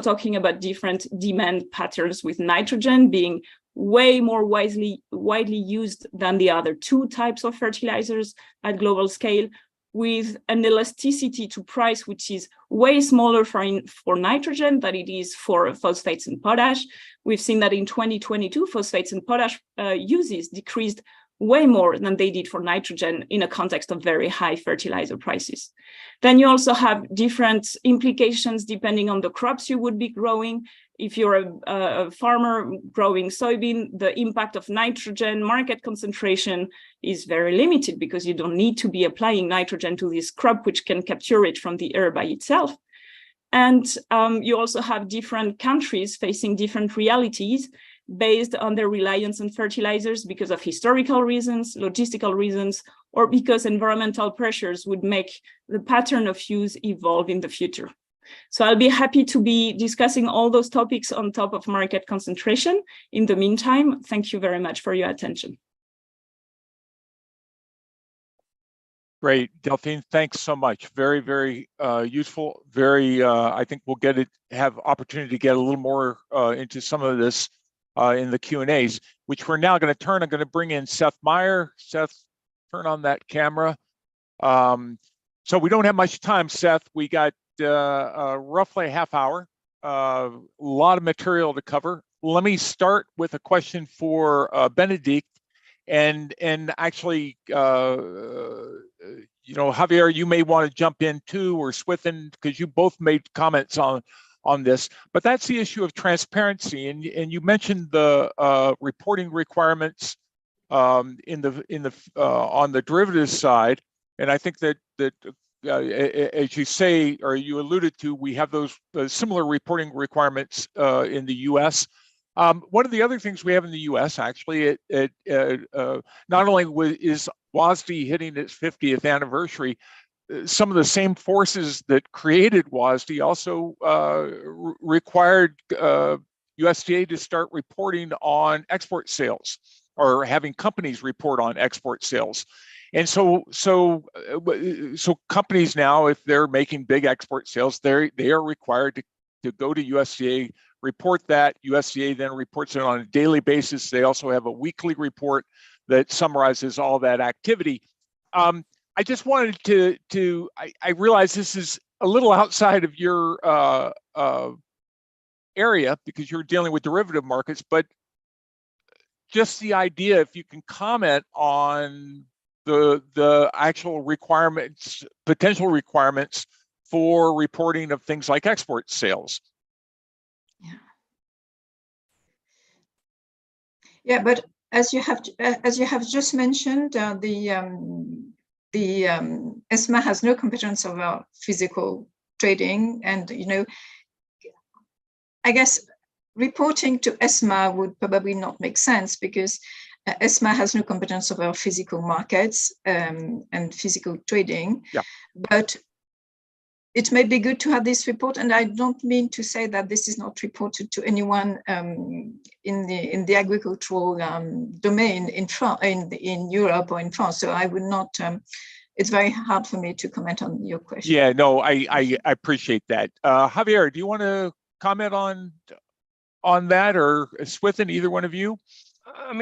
talking about different demand patterns, with nitrogen being way more widely used than the other two types of fertilizers at global scale, with an elasticity to price which is way smaller for nitrogen than it is for phosphates and potash. We've seen that in 2022, phosphates and potash uses decreased way more than they did for nitrogen in a context of very high fertilizer prices. Then you also have different implications depending on the crops you would be growing. If you're a farmer growing soybean, the impact of nitrogen market concentration is very limited because you don't need to be applying nitrogen to this crop, which can capture it from the air by itself. And you also have different countries facing different realities based on their reliance on fertilizers because of historical reasons, logistical reasons, or because environmental pressures would make the pattern of use evolve in the future. So I'll be happy to be discussing all those topics on top of market concentration. In the meantime, thank you very much for your attention. Great, Delphine, thanks so much. Very, very useful. I think we'll have opportunity to get a little more into some of this in the Q&As, which we're now going to turn. I'm going to bring in Seth Meyer. Seth, turn on that camera. So we don't have much time, Seth. We got roughly a half hour, a lot of material to cover. Let me start with a question for Bénédicte, and actually, Javier, you may want to jump in too, or Swithin, because you both made comments on this. But that's the issue of transparency, and you mentioned the reporting requirements on the derivatives side, and I think that as you say, or you alluded to, we have those similar reporting requirements in the U.S. One of the other things we have in the U.S. actually, not only is WASDE hitting its 50th anniversary, some of the same forces that created WASDE also required USDA to start reporting on export sales, or having companies report on export sales. And so companies now, if they're making big export sales, they are required to go to USDA report that. USDA then reports it on a daily basis. They also have a weekly report that summarizes all that activity. I just wanted I realize this is a little outside of your area because you're dealing with derivative markets, but just the idea, if you can comment on the actual requirements, potential requirements for reporting of things like export sales. Yeah, but as you have just mentioned, the ESMA has no competence over physical trading, and I guess reporting to ESMA would probably not make sense because ESMA has no competence over physical markets and physical trading. Yeah. But it may be good to have this report, and I don't mean to say that this is not reported to anyone in the agricultural domain in Europe or in France. So I would not. It's very hard for me to comment on your question. Yeah, no, I appreciate that. Javier, do you want to comment on that, or Swithin, either one of you? I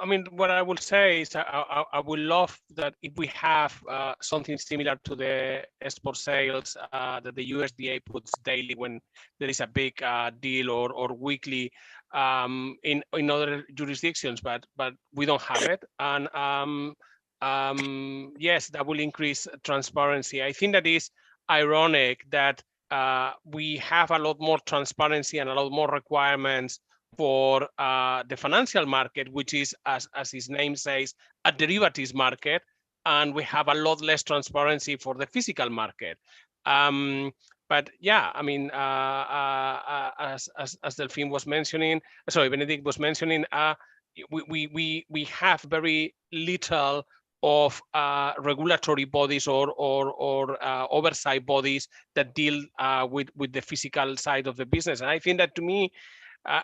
mean, what I will say is I would love that if we have something similar to the export sales that the USDA puts daily when there is a big deal or weekly in other jurisdictions, but we don't have it. And yes, that will increase transparency. I think that is ironic that we have a lot more transparency and a lot more requirements for the financial market, which is, as his name says, a derivatives market, and we have a lot less transparency for the physical market. But yeah, I mean, as Delphine was mentioning, sorry, Benedict was mentioning, we have very little of regulatory bodies or oversight bodies that deal with the physical side of the business. And I think that, to me,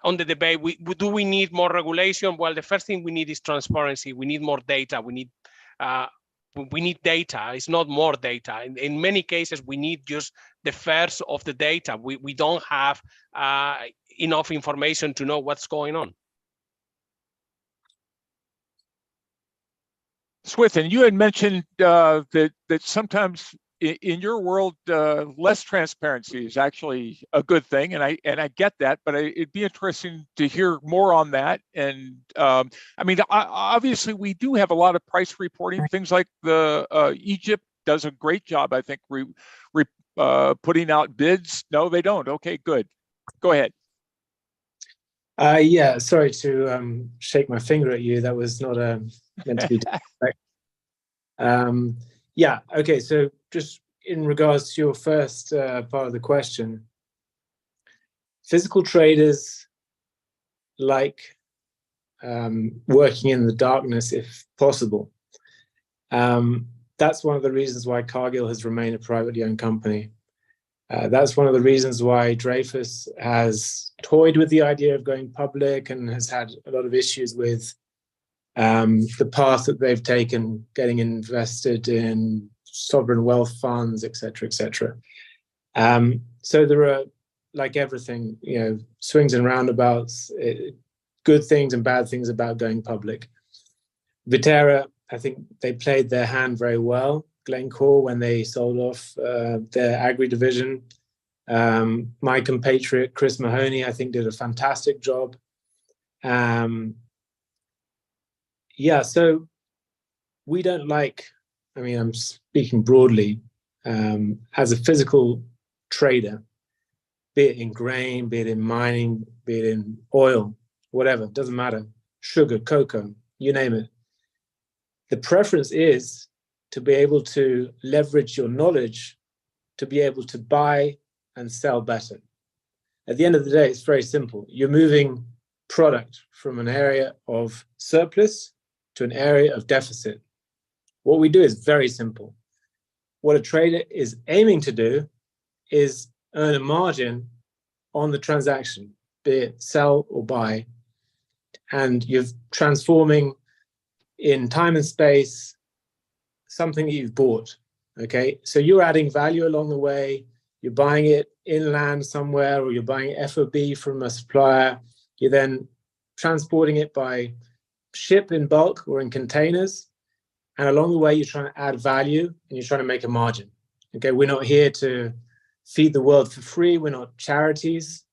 on the debate, do we need more regulation? Well, the first thing we need is transparency. We need more data. We need data. It's not more data. In many cases, we need just the first of the data. We don't have enough information to know what's going on. Swithin, you had mentioned that sometimes in your world, less transparency is actually a good thing, and I get that. But it'd be interesting to hear more on that. And I mean, obviously, we do have a lot of price reporting. Things like Egypt does a great job, I think, putting out bids. No, they don't. Okay, good. Go ahead. Yeah, sorry to shake my finger at you. That was not meant to be done. Yeah, okay, so just in regards to your first part of the question, physical traders like working in the darkness if possible. That's one of the reasons why Cargill has remained a privately owned company. That's one of the reasons why Dreyfus has toyed with the idea of going public and has had a lot of issues with the path that they've taken, getting invested in sovereign wealth funds, et cetera, et cetera. So there are, like everything, swings and roundabouts, good things and bad things about going public. Viterra, I think they played their hand very well. Glencore, when they sold off their agri division. My compatriot, Chris Mahoney, I think did a fantastic job. Yeah, so we don't like, I mean, I'm speaking broadly, as a physical trader, be it in grain, be it in mining, be it in oil, whatever, doesn't matter, sugar, cocoa, you name it. The preference is to be able to leverage your knowledge to be able to buy and sell better. At the end of the day, it's very simple. You're moving product from an area of surplus to an area of deficit. What we do is very simple. What a trader is aiming to do is earn a margin on the transaction, be it sell or buy, and you're transforming in time and space something that you've bought, okay? So you're adding value along the way, you're buying it inland somewhere, or you're buying FOB from a supplier, you're then transporting it by ship in bulk or in containers. And along the way, you're trying to add value and you're trying to make a margin. Okay, we're not here to feed the world for free. We're not charities.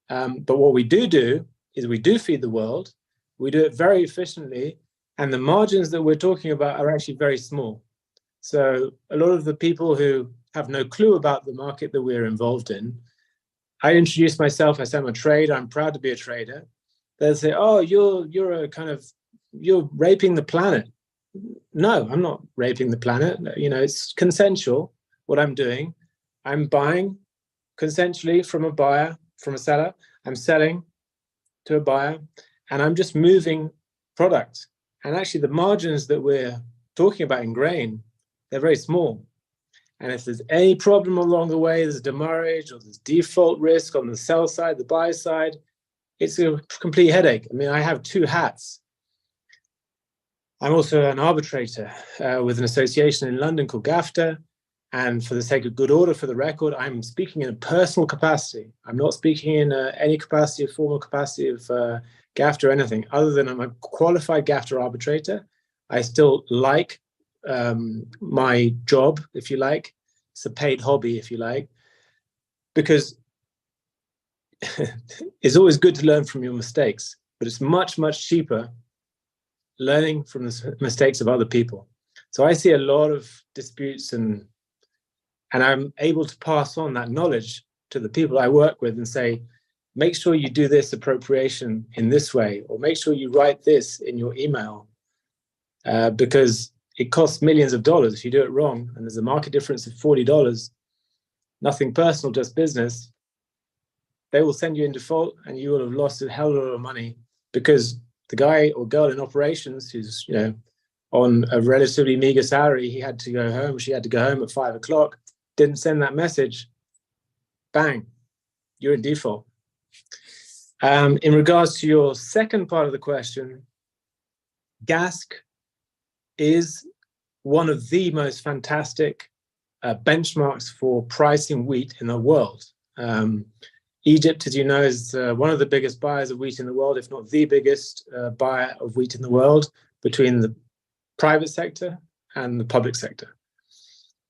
But what we do is we do feed the world. We do it very efficiently. And the margins that we're talking about are actually very small. So a lot of the people who have no clue about the market that we're involved in, I introduce myself, I say I'm a trader, I'm proud to be a trader. They'll say, oh, you're raping the planet. No, I'm not raping the planet. You know, it's consensual what I'm doing. I'm buying consensually from a buyer, from a seller. I'm selling to a buyer, and I'm just moving product. And actually the margins that we're talking about in grain, they're very small. And if there's any problem along the way, there's demurrage or there's default risk on the sell side, the buy side, it's a complete headache. I mean, I have two hats. I'm also an arbitrator with an association in London called GAFTA. And for the sake of good order, for the record, I'm speaking in a personal capacity. I'm not speaking in any capacity, formal capacity of GAFTA or anything, other than I'm a qualified GAFTA arbitrator. I still like my job, if you like. It's a paid hobby, if you like, because it's always good to learn from your mistakes, but it's much, much cheaper learning from the mistakes of other people. So I see a lot of disputes, and I'm able to pass on that knowledge to the people I work with and say, make sure you do this appropriation in this way, or make sure you write this in your email, because it costs millions of dollars if you do it wrong, and there's a market difference of $40, nothing personal, just business. They will send you in default, and you will have lost a hell of a lot of money because the guy or girl in operations who's, you know, on a relatively meager salary, he had to go home, she had to go home at 5 o'clock, didn't send that message, bang, you're in default. In regards to your second part of the question, GASC is one of the most fantastic benchmarks for pricing wheat in the world. Egypt, as you know, is one of the biggest buyers of wheat in the world, if not the biggest buyer of wheat in the world, between the private sector and the public sector.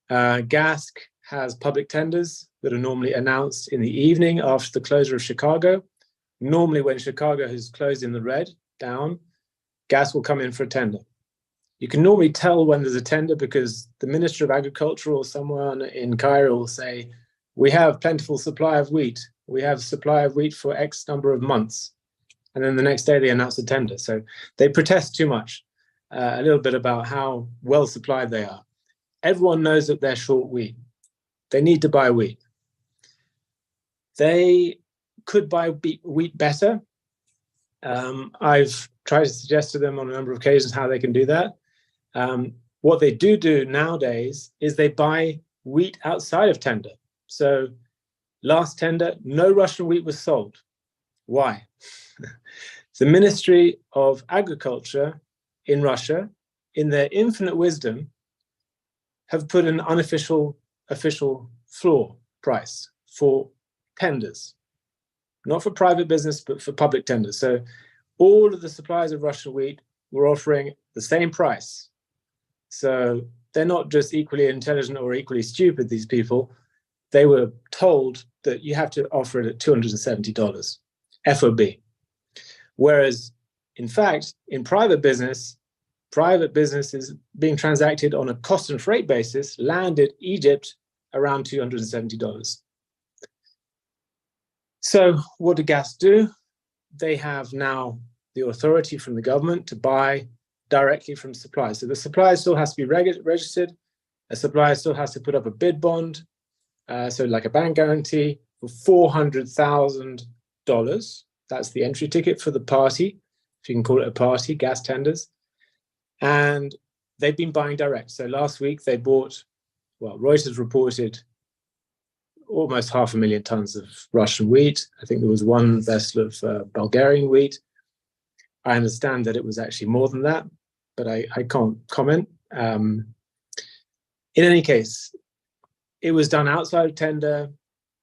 GASC has public tenders that are normally announced in the evening after the closure of Chicago. Normally when Chicago has closed in the red, down, GASC will come in for a tender. You can normally tell when there's a tender because the Minister of Agriculture or someone in Cairo will say, we have plentiful supply of wheat. We have supply of wheat for X number of months. And then the next day they announce a tender. So they protest too much, a little bit about how well supplied they are. Everyone knows that they're short wheat. They need to buy wheat. They could buy wheat better. I've tried to suggest to them on a number of occasions how they can do that. What they do nowadays is they buy wheat outside of tender. So last tender, no Russian wheat was sold. Why? The Ministry of Agriculture in Russia, in their infinite wisdom, have put an official floor price for tenders, not for private business, but for public tenders. So all of the suppliers of Russian wheat were offering the same price. So they're not just equally intelligent or equally stupid, these people. They were told that you have to offer it at $270 FOB. Whereas, in fact, in private business is being transacted on a cost and freight basis, landed Egypt around $270. So what do GASC do? They have now the authority from the government to buy directly from suppliers. So the supplier still has to be registered. A supplier still has to put up a bid bond, so like a bank guarantee for $400,000. That's the entry ticket for the party, if you can call it a party, gas tenders. And they've been buying direct. So last week they bought, well, Reuters reported almost 500,000 tons of Russian wheat. I think there was one vessel of Bulgarian wheat. I understand that it was actually more than that, but I can't comment. In any case, it was done outside of tender.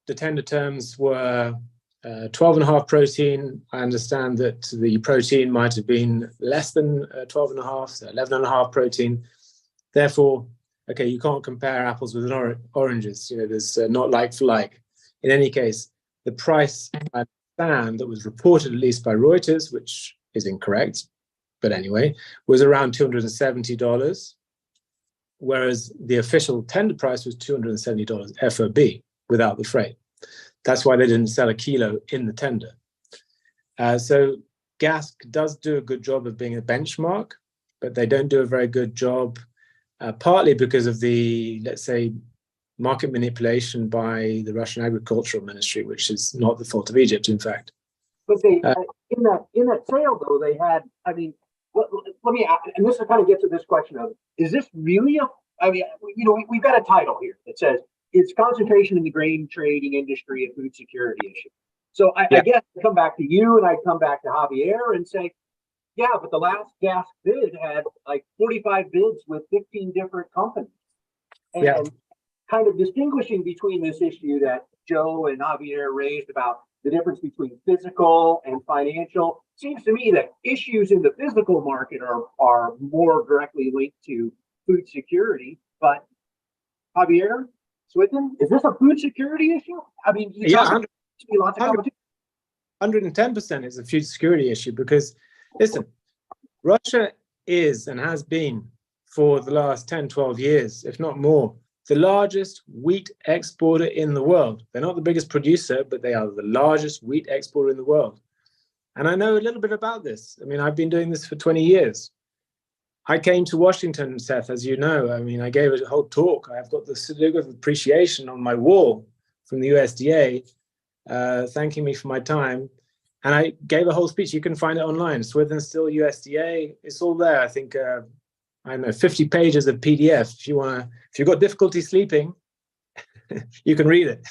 the tender terms were 12.5 protein. I understand that the protein might have been less than 12.5, so 11.5 protein. Therefore, okay, you can't compare apples with oranges. You know, there's not like for like. In any case, the price I understand that was reported, at least by Reuters, which is incorrect, but anyway, was around $270, whereas the official tender price was $270 FOB without the freight. That's why they didn't sell a kilo in the tender. So GASC does do a good job of being a benchmark, but they don't do a very good job, partly because of the, let's say, market manipulation by the Russian Agricultural Ministry, which is not the fault of Egypt, in fact. But they, in that sale though, they had, I mean, let me, and this kind of gets to this question of, is this really I mean, you know, we've got a title here that says, it's concentration in the grain trading industry, a food security issue. So I guess I come back to you and I come back to Javier and say, yeah, but the last GASC bid had like 45 bids with 15 different companies. And kind of distinguishing between this issue that Joe and Javier raised about the difference between physical and financial, seems to me that issues in the physical market are more directly linked to food security. But Javier Swithin, is this a food security issue? I mean, lots of competition. 110% is a food security issue because, listen, Russia is and has been for the last 10, 12 years, if not more, the largest wheat exporter in the world. They're not the biggest producer, but they are the largest wheat exporter in the world. And I know a little bit about this. I mean, I've been doing this for 20 years. I came to Washington, Seth, as you know. I mean, I gave a whole talk. I've got the certificate of appreciation on my wall from the USDA, thanking me for my time. And I gave a whole speech. You can find it online. Swithin Still USDA. It's all there. I think, I don't know, 50 pages of PDF. If you've got difficulty sleeping, you can read it.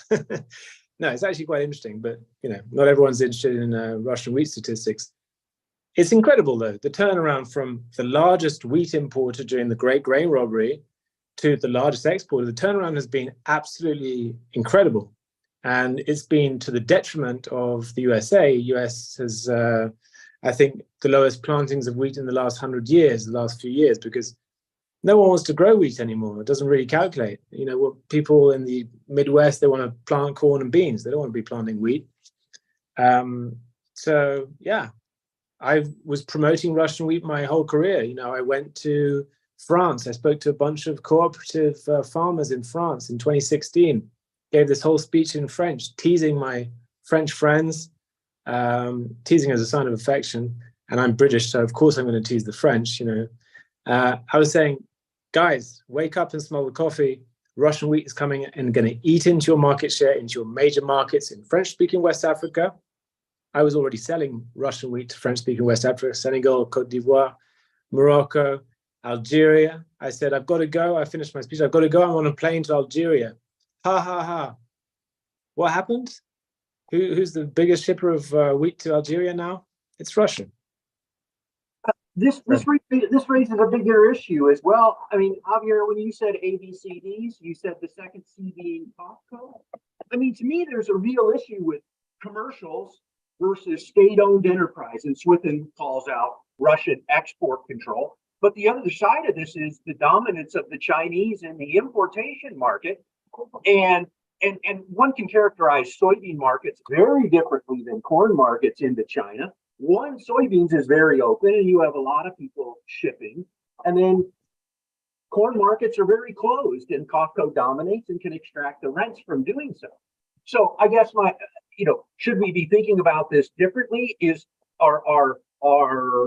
No, it's actually quite interesting, but you know, not everyone's interested in Russian wheat statistics. It's incredible, though, the turnaround from the largest wheat importer during the Great Grain Robbery to the largest exporter. The turnaround has been absolutely incredible. And it's been to the detriment of the USA. US has, I think, the lowest plantings of wheat in the last 100 years, the last few years, because no one wants to grow wheat anymore. It doesn't really calculate. You know, what people in the Midwest, they want to plant corn and beans. They don't want to be planting wheat. So, yeah. I was promoting Russian wheat my whole career. You know, I went to France. I spoke to a bunch of cooperative farmers in France in 2016. Gave this whole speech in French, teasing my French friends, teasing as a sign of affection. And I'm British, so of course I'm going to tease the French. You know, I was saying, guys, wake up and smell the coffee. Russian wheat is coming and going to eat into your market share, into your major markets in French-speaking West Africa. I was already selling Russian wheat to French-speaking West Africa, Senegal, Cote d'Ivoire, Morocco, Algeria. I said, I've got to go. I finished my speech. I've got to go. I'm on a plane to Algeria. Ha, ha, ha. What happened? Who's the biggest shipper of wheat to Algeria now? It's Russia. This raises a bigger issue as well. I mean, Javier, when you said ABCDs, you said the second C being COFCO. I mean, to me, there's a real issue with commercials versus state-owned enterprise, and Swithin calls out Russian export control. But the other side of this is the dominance of the Chinese in the importation market. And one can characterize soybean markets very differently than corn markets into China. One, soybeans is very open and you have a lot of people shipping. And then corn markets are very closed and COFCO dominates and can extract the rents from doing so. So I guess should we be thinking about this differently? Are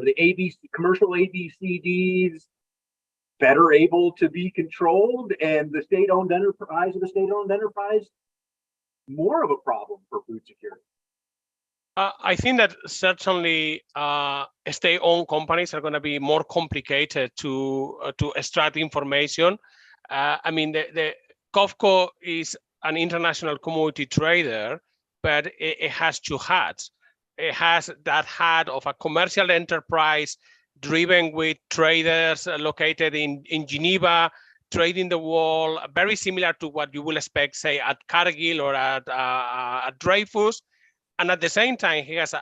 the commercial ABCDs better able to be controlled, and the state-owned enterprise more of a problem for food security? I think that certainly state-owned companies are going to be more complicated to extract information. I mean, the COFCO is an international commodity trader, but it has two hats. It has that hat of a commercial enterprise driven with traders located in Geneva trading the wall, very similar to what you will expect, say, at Cargill or at Dreyfus. And at the same time, he has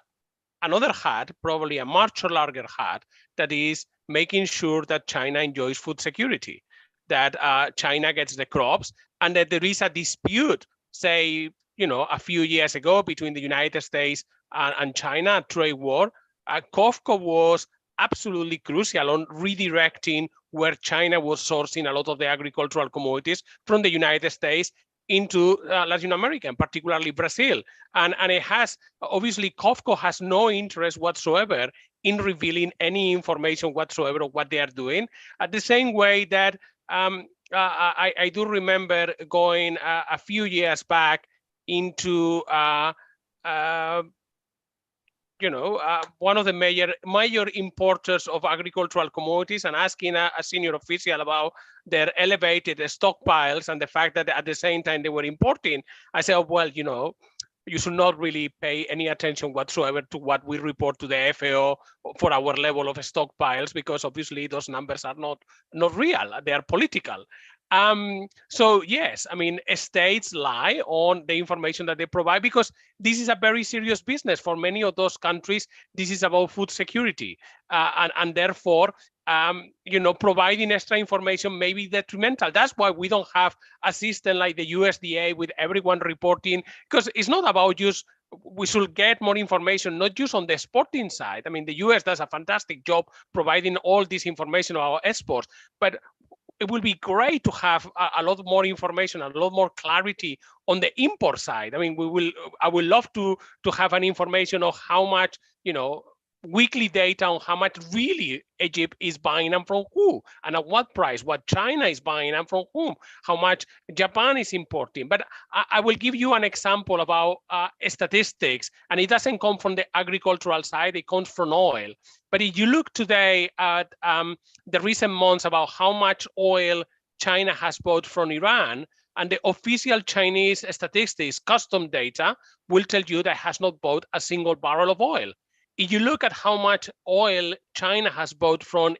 another hat, probably a much larger hat, that is making sure that China enjoys food security, that China gets the crops, and that there is a dispute, say, a few years ago between the United States and China, a trade war. COFCO was absolutely crucial on redirecting where China was sourcing a lot of the agricultural commodities from the United States into Latin America, and particularly Brazil. And it has, obviously, COFCO has no interest whatsoever in revealing any information whatsoever of what they are doing. At the same way that I do remember going a few years back into one of the major importers of agricultural commodities and asking a senior official about their elevated stockpiles and the fact that at the same time they were importing. I said, oh, well, you should not really pay any attention whatsoever to what we report to the FAO for our level of stockpiles, because obviously those numbers are not real, they are political. So yes, I mean, states lie on the information that they provide, because this is a very serious business for many of those countries. This is about food security, and therefore, providing extra information may be detrimental. That's why we don't have a system like the USDA with everyone reporting, because it's not about just, we should get more information, not just on the exporting side. I mean, the US does a fantastic job providing all this information about exports, but it will be great to have a lot more information, a lot more clarity on the import side. I mean, I would love to have an information of how much, weekly data on how much really Egypt is buying and from who, and at what price, what China is buying and from whom, how much Japan is importing. But I will give you an example about statistics, and it doesn't come from the agricultural side, it comes from oil. But if you look today at the recent months about how much oil China has bought from Iran, and the official Chinese statistics, custom data, will tell you that it has not bought a single barrel of oil. If you look at how much oil China has bought from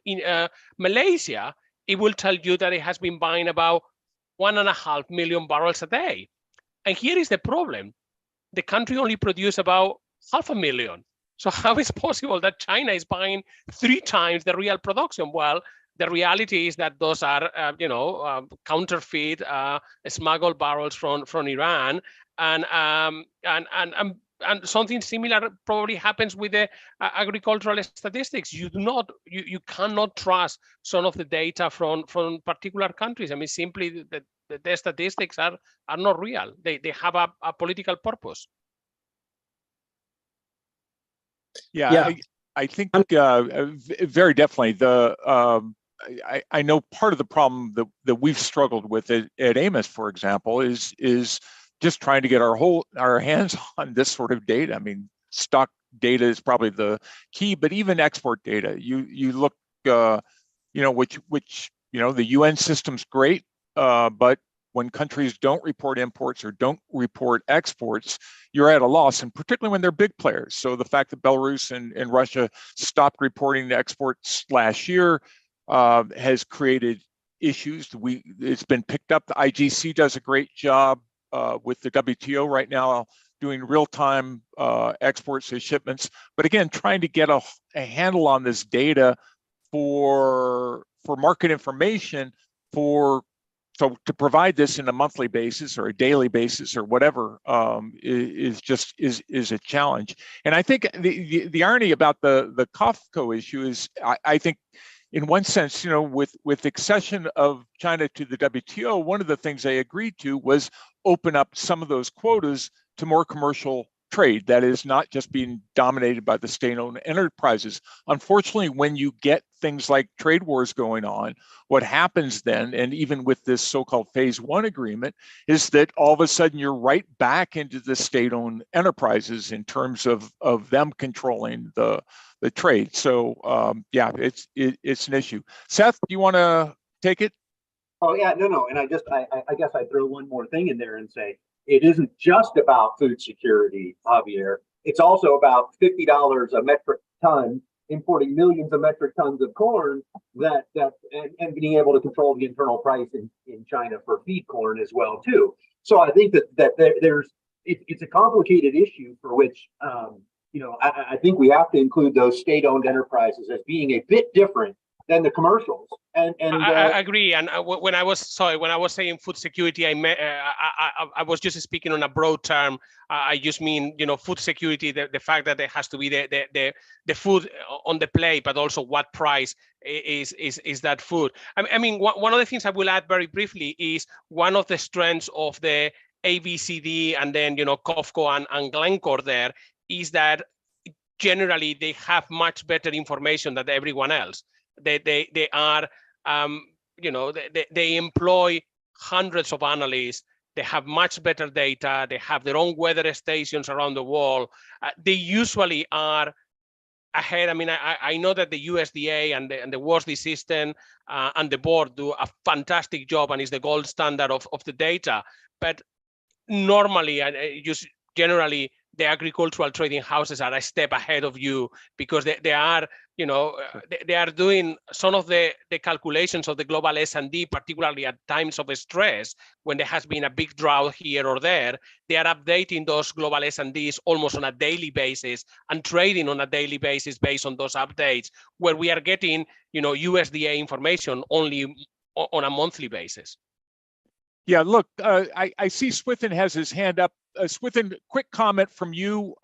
Malaysia, it will tell you that it has been buying about 1.5 million barrels a day. And here is the problem. The country only produces about 500,000. So how is it possible that China is buying 3 times the real production? Well, the reality is that those are, counterfeit, smuggled barrels from Iran, and something similar probably happens with the agricultural statistics. You cannot trust some of the data from particular countries. I mean, simply the statistics are not real. They have a political purpose. Yeah. I think very definitely I know part of the problem that we've struggled with at Amos, for example, is just trying to get our hands on this sort of data. I mean, stock data is probably the key, but even export data. You look, which the UN system's great, but when countries don't report imports or don't report exports, you're at a loss, and particularly when they're big players. So the fact that Belarus and Russia stopped reporting the exports last year has created issues. It's been picked up. The IGC does a great job with the WTO right now, doing real-time exports and shipments. But again, trying to get a handle on this data for market information, so to provide this in a monthly basis or a daily basis or whatever is a challenge. And I think the irony about the COFCO issue is, I think, in one sense, with accession of China to the WTO, one of the things they agreed to was open up some of those quotas to more commercial trade that is not just being dominated by the state-owned enterprises. Unfortunately, when you get things like trade wars going on, what happens then, and even with this so-called phase 1 agreement, is that all of a sudden you're right back into the state-owned enterprises in terms of them controlling the trade. So yeah, it's an issue. Seth, do you want to take it? Oh yeah, no, and I guess I'd throw one more thing in there and say, it isn't just about food security, Javier. It's also about $50 a metric ton importing millions of metric tons of corn and being able to control the internal price in China for feed corn as well too. So I think that it's a complicated issue for which I think we have to include those state-owned enterprises as being a bit different than the commercials. I agree. And when I was saying food security, I was just speaking on a broad term. I just mean, food security, the fact that there has to be the food on the plate, but also what price is that food. I mean, one of the things I will add very briefly is one of the strengths of the ABCD and then, COFCO and Glencore there is that generally they have much better information than everyone else. They are, they employ hundreds of analysts. They have much better data. They have their own weather stations around the world. They usually are ahead. I mean, I know that the USDA and the WASDE system and the board do a fantastic job and is the gold standard of the data. But normally, and just generally, the agricultural trading houses are a step ahead of you because they are, they are doing some of the calculations of the global S&D, particularly at times of stress, when there has been a big drought here or there. They are updating those global S&Ds almost on a daily basis and trading on a daily basis based on those updates, where we are getting, USDA information only on a monthly basis. Yeah, look, I see Swithin has his hand up. Swithin, quick comment from you,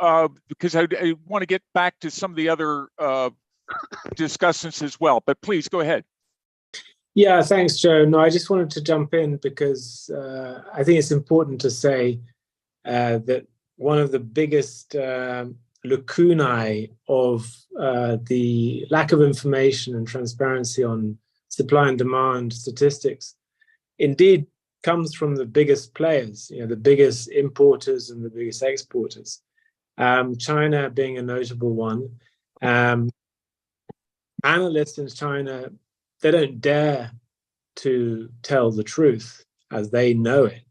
because I want to get back to some of the other discussants as well, but please go ahead. Yeah, thanks, Joe. No, I just wanted to jump in because I think it's important to say that one of the biggest lacunae of the lack of information and transparency on supply and demand statistics indeed comes from the biggest players, the biggest importers and the biggest exporters. China being a notable one. Analysts in China, they don't dare to tell the truth as they know it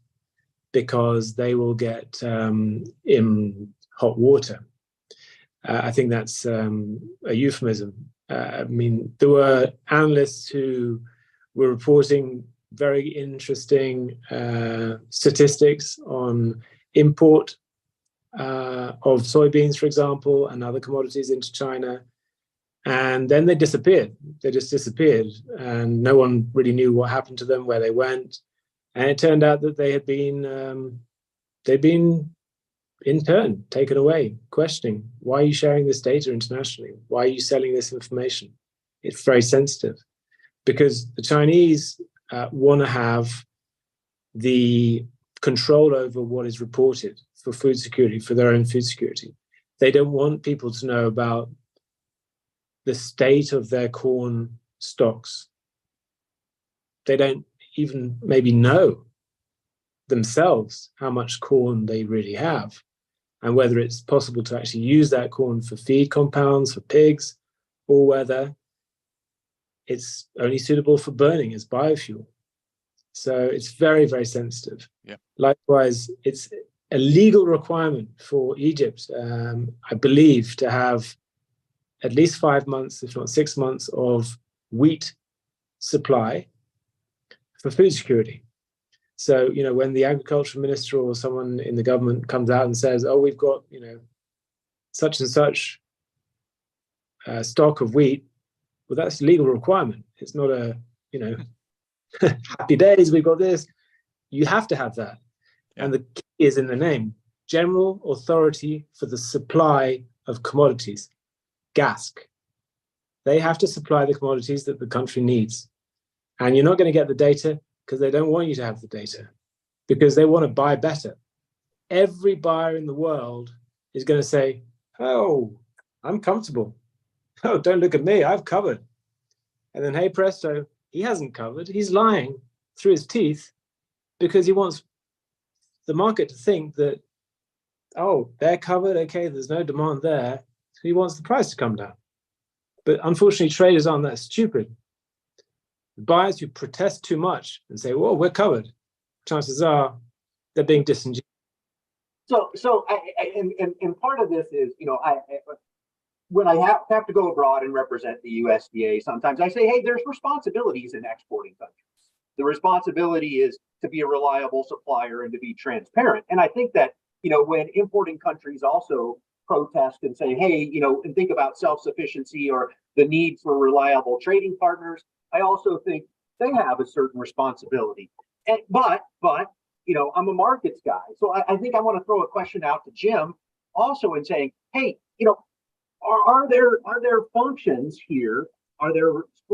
because they will get in hot water. I think that's a euphemism. I mean, there were analysts who were reporting very interesting statistics on import of soybeans, for example, and other commodities into China. And then they disappeared. They just disappeared. And no one really knew what happened to them, where they went. And it turned out that they had been, they'd been in turn taken away, questioning, why are you sharing this data internationally? Why are you selling this information? It's very sensitive because the Chinese want to have the control over what is reported for food security, for their own food security. They don't want people to know about the state of their corn stocks. They don't even maybe know themselves how much corn they really have and whether it's possible to actually use that corn for feed compounds for pigs or whether it's only suitable for burning as biofuel. So it's very, very sensitive. Yeah. Likewise, it's a legal requirement for Egypt, I believe, to have at least 5 months, if not 6 months, of wheat supply for food security. So, when the agriculture minister or someone in the government comes out and says, oh, we've got, such and such stock of wheat, well, that's a legal requirement. It's not a, happy days, we've got this. You have to have that. Yeah. And the key is in the name, General Authority for the Supply of Commodities, GASC. They have to supply the commodities that the country needs. And you're not going to get the data because they don't want you to have the data, because they want to buy better. Every buyer in the world is going to say, oh, I'm comfortable. Oh, don't look at me, I've covered. And then, hey, presto, he hasn't covered. He's lying through his teeth because he wants the market to think that, oh, they're covered, okay, there's no demand there. So he wants the price to come down. But unfortunately, traders aren't that stupid. Buyers who protest too much and say, well, we're covered, chances are they're being disingenuous. So, and part of this is, when I have to go abroad and represent the USDA, sometimes I say, hey, there's responsibilities in exporting countries. The responsibility is to be a reliable supplier and to be transparent. And I think that, when importing countries also protest and say, hey, and think about self-sufficiency or the need for reliable trading partners, I also think they have a certain responsibility. But I'm a markets guy. So I think I want to throw a question out to Jim also in saying, hey, are there functions here? Are there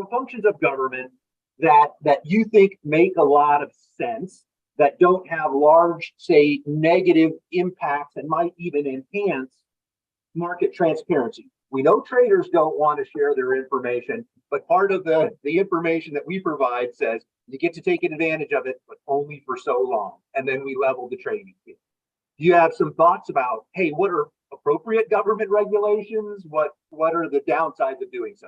functions of government that you think make a lot of sense, that don't have large, say, negative impacts and might even enhance market transparency? We know traders don't want to share their information, but part of the information that we provide says you get to take advantage of it, but only for so long. And then we level the trading field. Do you have some thoughts about, hey, what are appropriate government regulations? What are the downsides of doing so?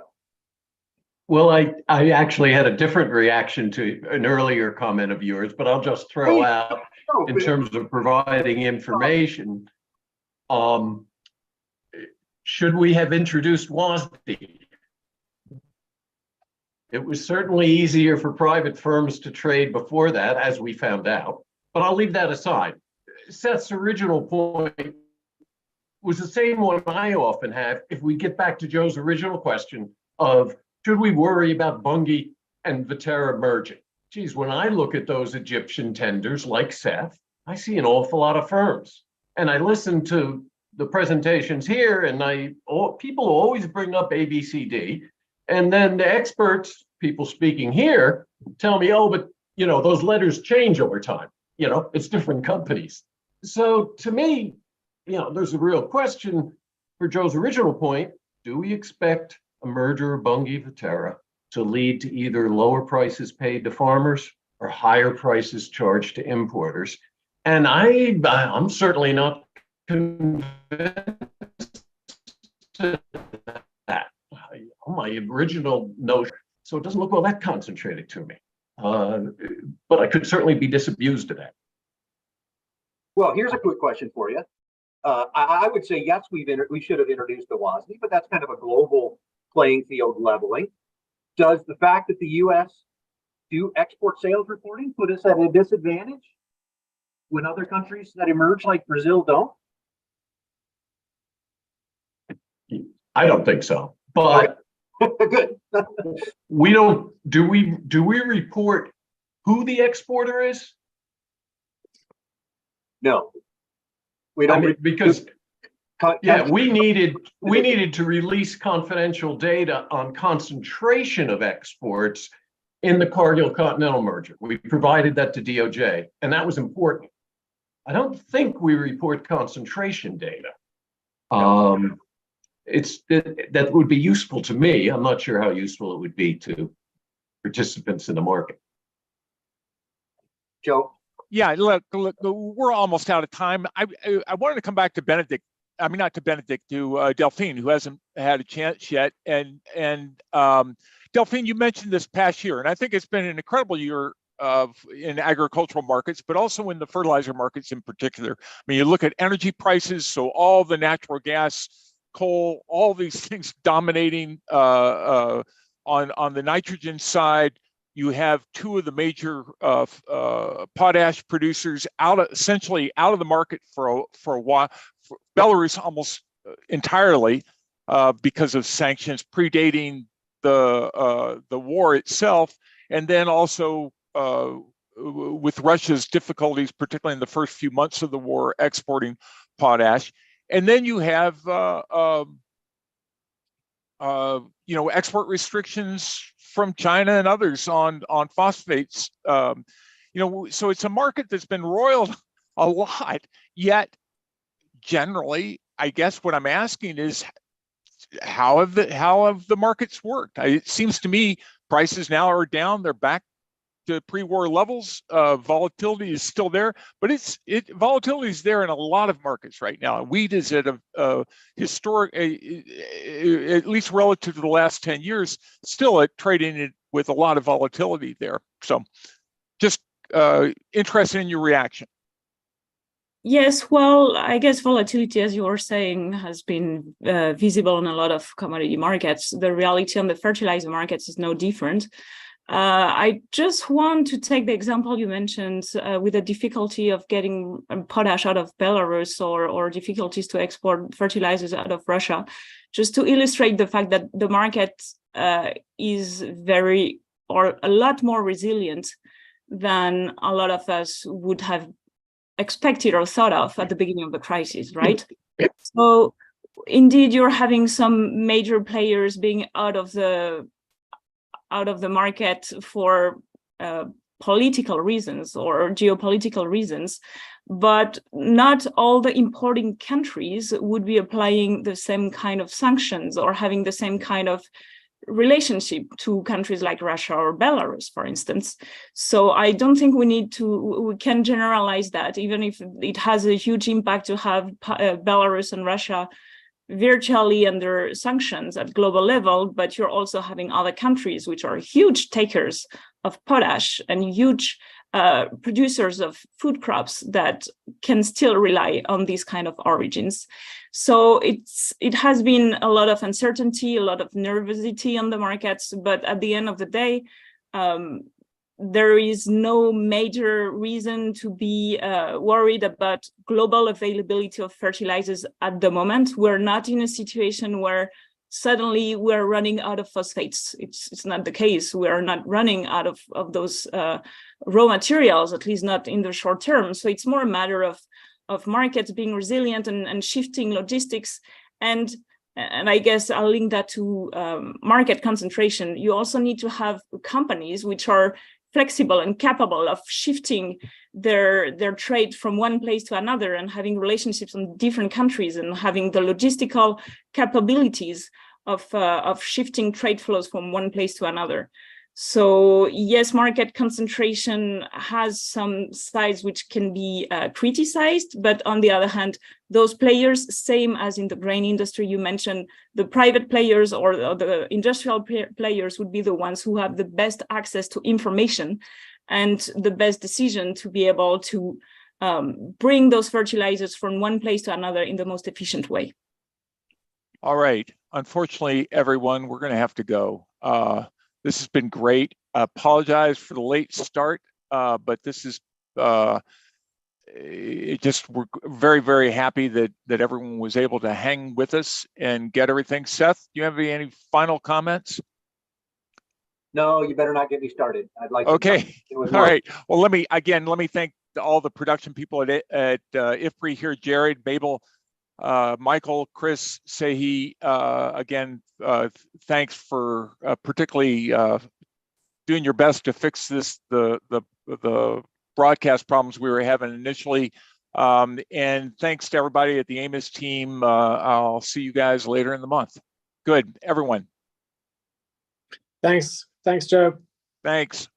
Well, I actually had a different reaction to an earlier comment of yours, but I'll just throw out in terms of providing information. Should we have introduced WASDE? It was certainly easier for private firms to trade before that, as we found out, but I'll leave that aside. Seth's original point was the same one I often have. If we get back to Joe's original question of, should we worry about Bunge and Viterra merging? Geez, when I look at those Egyptian tenders like Seth, I see an awful lot of firms. And I listen to the presentations here, and people always bring up ABCD. And then the experts, people speaking here, tell me, oh, but those letters change over time. It's different companies. So to me, there's a real question for Joe's original point. Do we expect a merger of Bunge Viterra to lead to either lower prices paid to farmers or higher prices charged to importers? And I'm certainly not convinced of that. My original notion, so it doesn't look all that concentrated to me. But I could certainly be disabused of that. Well, here's a quick question for you. I would say, yes, we should have introduced the WASDE, but that's kind of a global playing field leveling. Does the fact that the U.S. do export sales reporting put us at a disadvantage when other countries that emerge like Brazil don't? I don't think so, but good. we don't. Do we report who the exporter is? No, we don't. Because we needed to release confidential data on concentration of exports in the Cargill Continental merger. We provided that to DOJ, and that was important. I don't think we report concentration data. That would be useful to me. I'm not sure how useful it would be to participants in the market. Joe? Yeah, look, we're almost out of time. I wanted to come back to Benedict. I mean, not to Benedict, to Delphine, who hasn't had a chance yet. And Delphine, you mentioned this past year, and I think it's been an incredible year in agricultural markets, but also in the fertilizer markets in particular. I mean, you look at energy prices, so all the natural gas, coal, all these things dominating on the nitrogen side. You have two of the major potash producers essentially out of the market for a while. Belarus almost entirely because of sanctions predating the war itself, and then also with Russia's difficulties, particularly in the first few months of the war, exporting potash. And then you have export restrictions from China and others on phosphates. So it's a market that's been roiled a lot. Yet, generally, I guess what I'm asking is, how have the markets worked? It seems to me prices now are down; they're back to pre-war levels. Volatility is still there, but volatility is there in a lot of markets right now. Wheat is at a historic, at least relative to the last 10 years, still at trading it with a lot of volatility there. So, just interested in your reaction. Yes, well, I guess volatility, as you were saying, has been visible in a lot of commodity markets. The reality on the fertilizer markets is no different. I just want to take the example you mentioned with the difficulty of getting potash out of Belarus or difficulties to export fertilizers out of Russia, just to illustrate the fact that the market is a lot more resilient than a lot of us would have expected or thought of at the beginning of the crisis, right? So indeed, you're having some major players being out of the market for political reasons or geopolitical reasons, but not all the importing countries would be applying the same kind of sanctions or having the same kind of relationship to countries like Russia or Belarus, for instance. So I don't think we can generalize that, even if it has a huge impact to have Belarus and Russia virtually under sanctions at global level, but you're also having other countries which are huge takers of potash and huge producers of food crops that can still rely on these kind of origins. So it has been a lot of uncertainty, a lot of nervousity on the markets, but at the end of the day, there is no major reason to be worried about global availability of fertilizers at the moment. We're not in a situation where suddenly we're running out of phosphates. It's not the case. We are not running out of those raw materials, at least not in the short term. So it's more a matter of markets being resilient and shifting logistics. And I guess I'll link that to market concentration. You also need to have companies which are flexible and capable of shifting their trade from one place to another and having relationships in different countries and having the logistical capabilities of shifting trade flows from one place to another. So yes, market concentration has some sides which can be criticized, but on the other hand, those players, same as in the grain industry, you mentioned the private players or the industrial players would be the ones who have the best access to information and the best decision to be able to bring those fertilizers from one place to another in the most efficient way. All right. Unfortunately, everyone, we're going to have to go. This has been great. I apologize for the late start, but this is we're very, very happy that everyone was able to hang with us and get everything. Seth, do you have any final comments? No, you better not get me started. I'd like to. Okay. All right. Well, let me thank all the production people at IFPRI here, Jared, Mabel, Michael, Chris, Sehi, again, thanks for particularly doing your best to fix the broadcast problems we were having initially. And thanks to everybody at the Amos team. I'll see you guys later in the month. Good, everyone. Thanks, Joe. Thanks.